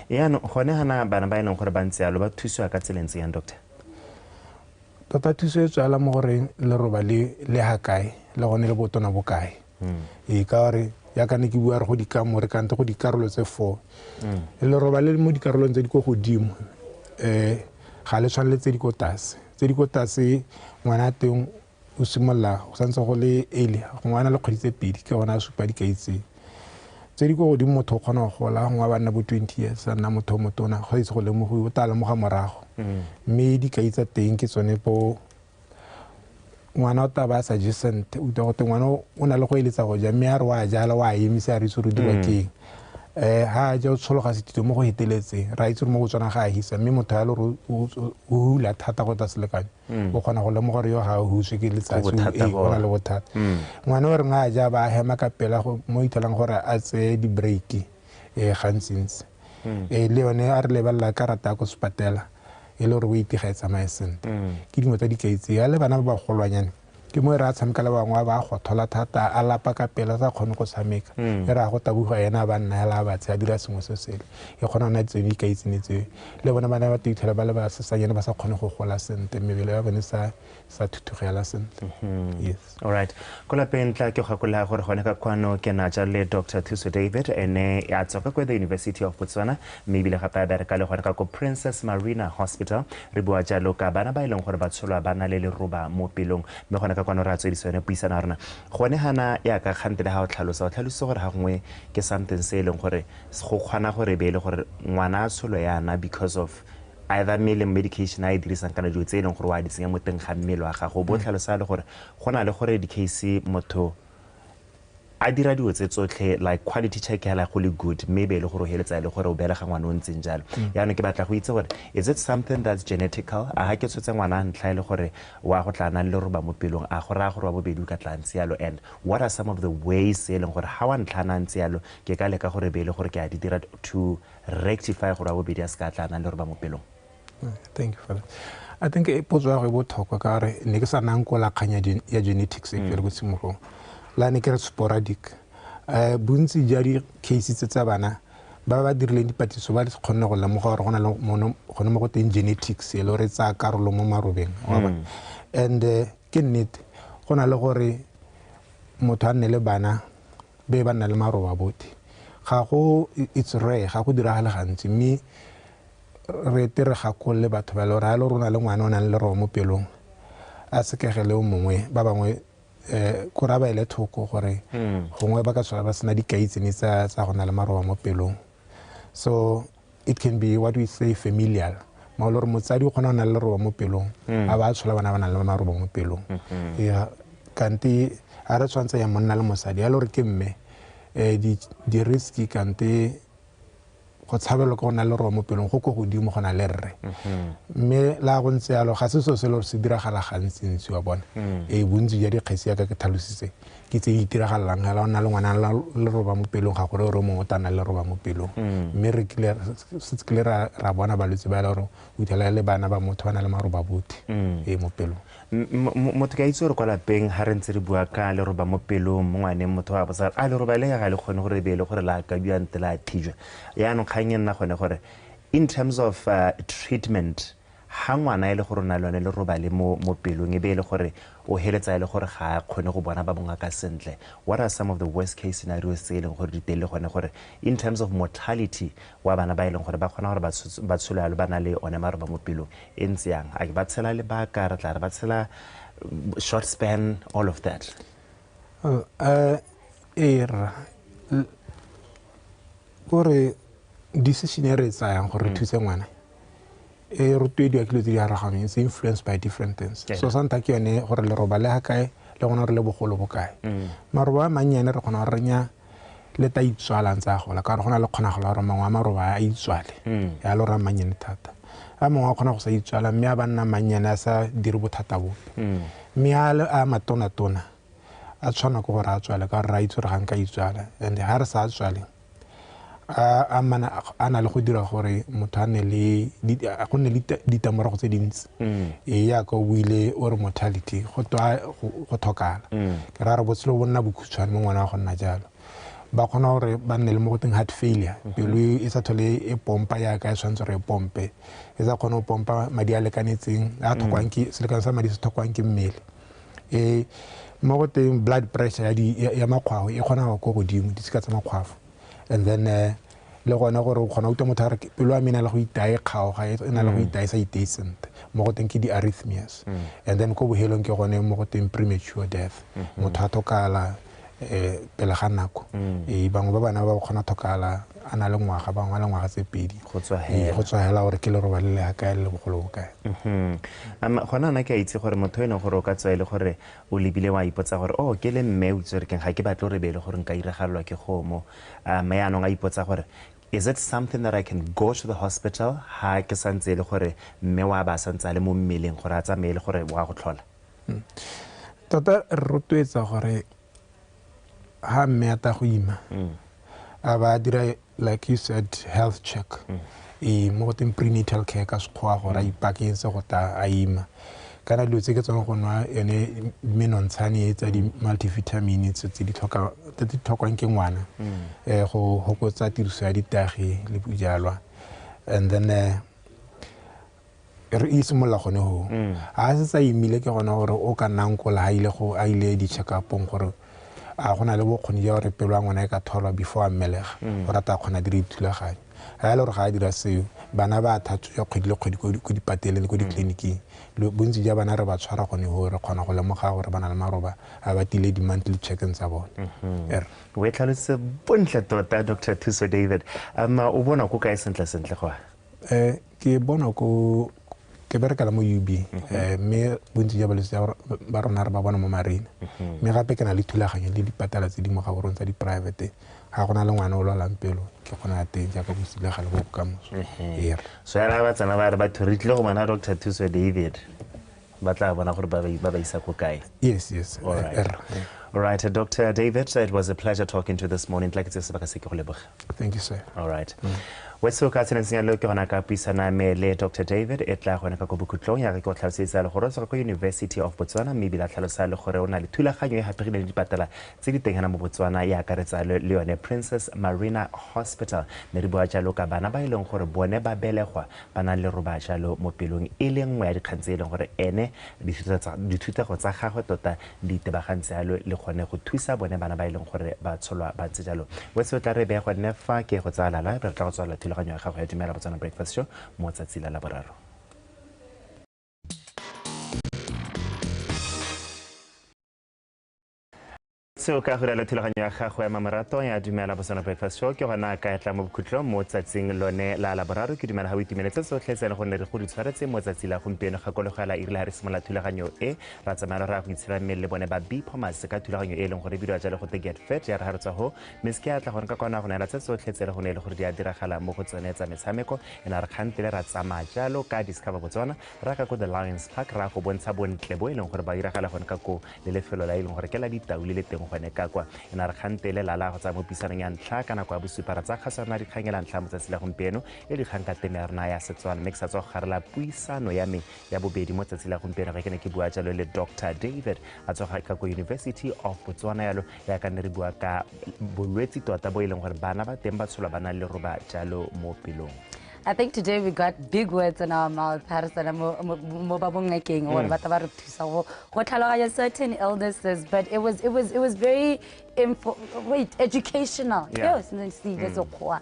yaanong gone gana bana ba e leng gore ba ntse yalo ba thusiwa ka tseleng tse yang doctor? tota thuso e tswala mo gore leroba le ha kae le gone le botona bokae ka gore yaka ne ke bua re go dikamo re kante go dikarolo tse 4 leroba le mo dikarolong tse di go godimo ga le tshwane le tse di ko tlase ngwana teng o simolola go santse go le early ngwana le kgwedi tse 2 ke gona a supa dikai tse di go godimo motho o kgona go gola ngwa ba nna bo 20 years a nna motho o motona go itse go lemogiwa o tla lemoga morago mme dikai tsa teng ke tsone po ngwana o taba a sa je sente o tla go te ngwana o na le go eletsa go ja mme a re wa jala wa emisa a re itse re dirwa keng ha ja o tshologa setito mo go heteletseng ra itse mo go tswana ga a hisa mme motho ya le gore o hula thata go tsa selekanyo o kgona go lemoga gore yo ga o huswe ke letsatsi o na le bothata ngwana o re nga ja ba hema ka pela mo itelang gore a tse di break gantsintsi le yone a re lebelela karata go spatela e le gore o itige tsamaye sente ke dingwe tsa dikaitse ya le bana ba bagolwanyane ke mo re a tshameka le bangwe ba go thola thata a lapa ka pela sa kgone go tshameka e re a go tabuga yena ba nna hela ba tse a dira sengwe se sele e kgona na tsene dikaitsenetse le bona bana ba titela ba le ba sesanyane ba sa kgone go gola sente mebele ya bone sa thuthugela sente yes all right ko lapeng tla ke gakola gore gone ka kwano ke na ja le Dr. Thuso David ene ya tsoka kwa the University of Botswana maybe le gapa ba re ka le gore ka ko Princess Marina Hospital re bua jalo ka bana ba ileng gore ba tsholwa bana le leroba mo pelong me gone ka kwano ra tswedisone puisana rona gone hana ya ka khantele ha o tlhalosa gore ha gongwe ke something se ileng gore go kgwana gore be le gore ngwana a tsholo yana because of either meal and medication a dirisang kana jo tse ileng gore wa di tsenya mo teng ga mmele wa gago bo tlhalosa le gore gona le gore di case motho a dira diwo tse tsotlhe like quality check ya la go le good maybe le gore o heletsa le gore o belega ngwana o ntseng jalo yaanong ke batla go itse gore is it something that's genetical a ha ke tshotse ngwana ntla le gore wa go tlana le roba mo pelong a go ra gore wa bobedi ka tlantse yalo and what are some of the ways e leng gore ha wa ntlana ntse yalo ke ka leka gore be le gore ke a di dira to rectify gore wa bobedi a ska tlana le roba mo pelong? Thank you for that. I think e potso ya go botlhokwa ka re ne ke sa nang ko la khanya ya genetics e ke re botsimo la ne ke re sporadic bontsi ja di cases tsa bana ba ba dirileng dipatiso ba kgonne go lemoga gore go na le gone mo go teng genetics e le re tsa karolo mo marobeng and ke nnete go na le gore motho a nne le bana be ba nna le maroba bote ga go it's rare ga go diragala gantsi mme re tere ga go le batho ba le re a le rona le ngwana o nang le roba mo pelong a sekegele o mongwe ba bangwe ko ra ba ile thoko gore gongwe ba ka tswa ba sena dikaitsene tsa go na le maroba mo pelong so it can be what we say familial ma lo re motsadi o kgona na le roba mo pelong a ba tshola bana ba na le maroba mo pelong ya kante a re tshwantse ya monna le mosadi a lo re ke mme di risky kante go tshabelo go na le roba mo pelong go go godimo go na le rre mme la go ntse yalo ga se so se lo se diragala gantsi wa bona bontsi ja dikgesi ya ka ke tlhalositse ke tse di diragalang ga ona le ngwana le roba mo pelong ga gore re mongwe tana le roba mo pelong mme re kile ra bona balwetse ba le gore o ithala le bana ba motho ba na le maroba bothi mo pelong motho ka itse gore kwa lapeng ga re ntse re bua ka le roba mo pelong mo ngwaneng motho wa botsa a le roba le ga le kgone gore beele gore la ka bua nte la thijwa yaanong kgang e nna gone gore in terms of treatment ha ngwana e le gore o na le le roba le mo pelong e be le gore o heletsa le gore ga a kgone go bona ba bongwe ka sentle what are some of the worst case scenarios tse e leng gore di tele gone gore in terms of mortality wa bana ba e leng gore ba kgona gore ba tsholo yalo ba na le one maroba mo pelong e ntse yang a ba tshela le ba ka re tla re ba tshela short span all of that era gore decision e re tsayang gore thuse ngwana e rotwediwa ke lotse di araganeng it's influenced by different things so santa ke yone gore le roba le ha kae le gona re le bogolo bokae maroba a mannyane re kgona gore nya le ta itswala ntse a gola ka gore go na le kgonagalo gore mangwe a maroba a itswale ya le gore a mannyane thata a mangwe a kgona go sa itswala mme a ba nna mannyane a sa dire bothata bope mme a matona-tona a tshwana ke gore a tswale ka gore ra itse gore ga nka itswala and ga re sa tswale a na le go dira gore motho a nne le ditamorago tse dintsi yaka o buile o re mortality go thokala ke ra re botshelo bo nna bokhutshwane mo ngwana wa go nna jalo ba kgona gore ba nne le mo go teng heart failure pelo e sa thole e pompa yaka e tshwanetse gore e pompe e sa kgone go pompa madi a lekanetseng a thokwang ke selekano sa madi se thokwang ke mmele mo go teng blood pressure ya makgwao e kgona go ko godimo ditshika tsa makgwafo and then le gona gore o kgona go utlwa motho a re pelo a mena le go itae kgaoga e na le go itae sa itae sentle mo go teng ke di-arrhythmias and then ko bohelong ke gone mo go teng premature death motho a thokala pele ga nako bangwe ba bana ba kgona thokala a na le ngwaga bangwe a le ngwaga tse pedi go tswa hela gore ke le roba le le ga kae le bogolo bokae gona na ke a itse gore motho e leng gore o ka tswa e le gore o lebile wa ipotsa gore ke le mme o itse gore ga ke batle gore beele gore nka iragalelwa ke kgomo mme yaanong a ipotsa gore is it something that I can go to the hospital ha ke santse le gore mme wa ba santse a le mo mmeleng gore a tsamaye le gore wa go tlhola tota re rotloetsa gore ha mme a ta go ima a ba dira like you said health check mo go teng prenatal care ka sekgowa gore a ipakentse go ta a ima kana dilo tse ke tsone go nwa ene menontsane tsa di-multivitamins tse di tlhokwang ke ngwana go hokotsa tiriso ya ditagi le bojalwa and then re isimolola gone go a se sa imile ke gona gore o ka nnang kola a ile di-check-upong gore a gona le bokgoni ja gore pelo a ngwana e ka tholwa before a mmelega gore a ta kgona dire dithulaganyo ga e le gore ga a dira seo bana ba thatswa kgwedi le kgwedi ko dipatele le ko ditleliniking bontsi ja bana re ba tshwara gone go re kgona go lemoga gore ba na le maroba a ba tile di-monthly check-ins tsa bone o e tlhalositse bontle tota Dr. Thuso David o bona ko kae sentle-sentle goa ke bona ke berekela mo UB mme bontsi ja balwetse ba rona re ba bona mo marina mme gape ke na le thulaganyo le dipatala tse di mo ga borong tsa di-private ga gona le ngwana o lwalang pelo ke kgona teng jaaka bosilega le bo bokamoso so yana ba tsena ba re batho re tlile go bona Dr. Thuso David ba tla bona gore ba ba isa ko kae yes all right Dr. David, it was a pleasure talking to you this morning. Thank you sir. All right. Wetso ka tsena tsenya le ke gona ka puisana me le Dr. David e tla gona ka go bukutlong ya re go tlhalosetsa le gore go University of Botswana mme bila tlhalosa le gore o na le thulaganyo e hapegile le dipatala tse di teng mo Botswana ya akaretsa le yone Princess Marina Hospital me re bua jalo ka bana ba ileng gore bone ba belegwa ba na le roba jalo mo pelong e le nngwe ya dikgantse ileng gore ene dithutego tsa gagwe tota di tebagantse jalo le gone go thusa bone bana ba ileng gore ba tsholwa ba tse jalo wetso tla re be go nne fa ke go tsala la re tla go tsala thulaganyo ya gago ya Dumela Botswana Breakfast Show mo tsatsing la boraro. seo ka gore le thulaganyo ya gago ya mamarato ya dumela Botswana breakfast show ke gona ka etla mo bokhutlong mo tsatsing lone la laboraro ke dumela ga o itumeletse tsotlhe tse go nne re go di tshwaretse mo tsatsi la gompieno gakologela irile ga re simola thulaganyo e ra tsamaya ra go itshela mmele le bone ba B Thomas ka thulaganyo e leng gore bidwa jalo go te get fit ya re ga re tswa go mme ke atla gore ka kwana go nela tse tsotlhe tse re go ne le gore di a diragala mo go tsone tsa metshameko ena re kgantele ra tsamaya jalo ka Discover Botswana ra ka go the Lions Park ra go bontsha bontle bo e leng gore ba diragala gone ka ko le lefelo la e leng gore ke la ditau le teng gone ka kwa ena re kgantele la go tsa mo pisanong ya ntlha ka nako ya bosupa ra tsa kgasana di kgangela ntlha mo tsatsi la gompieno e di kgang ka teme ya rona ya Setswana mme ke sa tswa go garela puisano ya me ya bobedi mo tsatsi la gompieno ga ke ne ke bua jalo le Dr. David a tswa ka ko University of Botswana yalo ya ka ne re bua ka bolwetsi tota bo e leng gore bana ba teng ba tshola bana le roba jalo mo pelong. I think today we got big words in our mouth. Certain illnesses, but it was very educational. Yes, educational.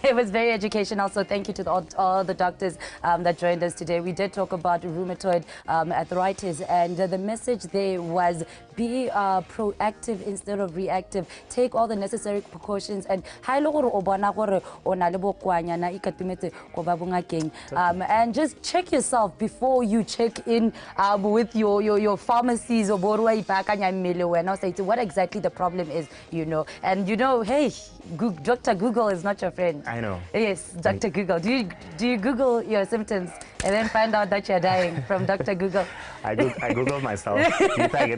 It was very educational. So thank you to all the doctors that joined us today. We did talk about rheumatoid arthritis, and the message there was be proactive instead of reactive. Take all the necessary precautions and and just check yourself before you check in with your pharmacies or say what exactly the problem is, and hey, Dr. Google is not your friend. I know. Yes, Dr. Google. Do you Google your symptoms and then find out that you're dying from Dr. Google? I Google myself. But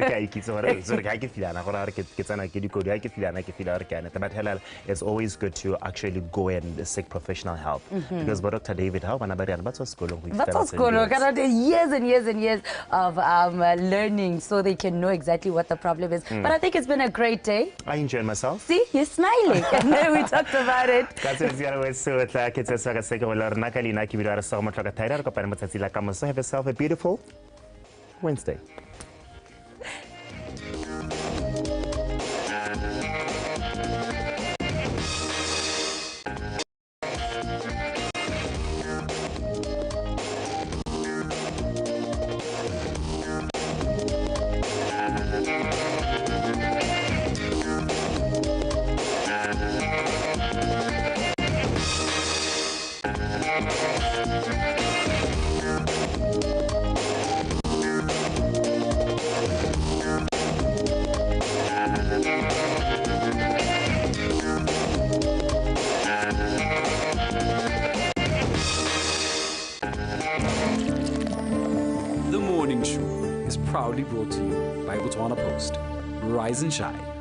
it's always good to actually go and seek professional help because Dr. David, how years and years and years of learning so they can know exactly what the problem is. But I think it's been a great day. I enjoyed myself. See, you're smiling. And then we talked about it. Have yourself a beautiful Wednesday. The Morning Show is proudly brought to you by Botswana Post. Rise and shine.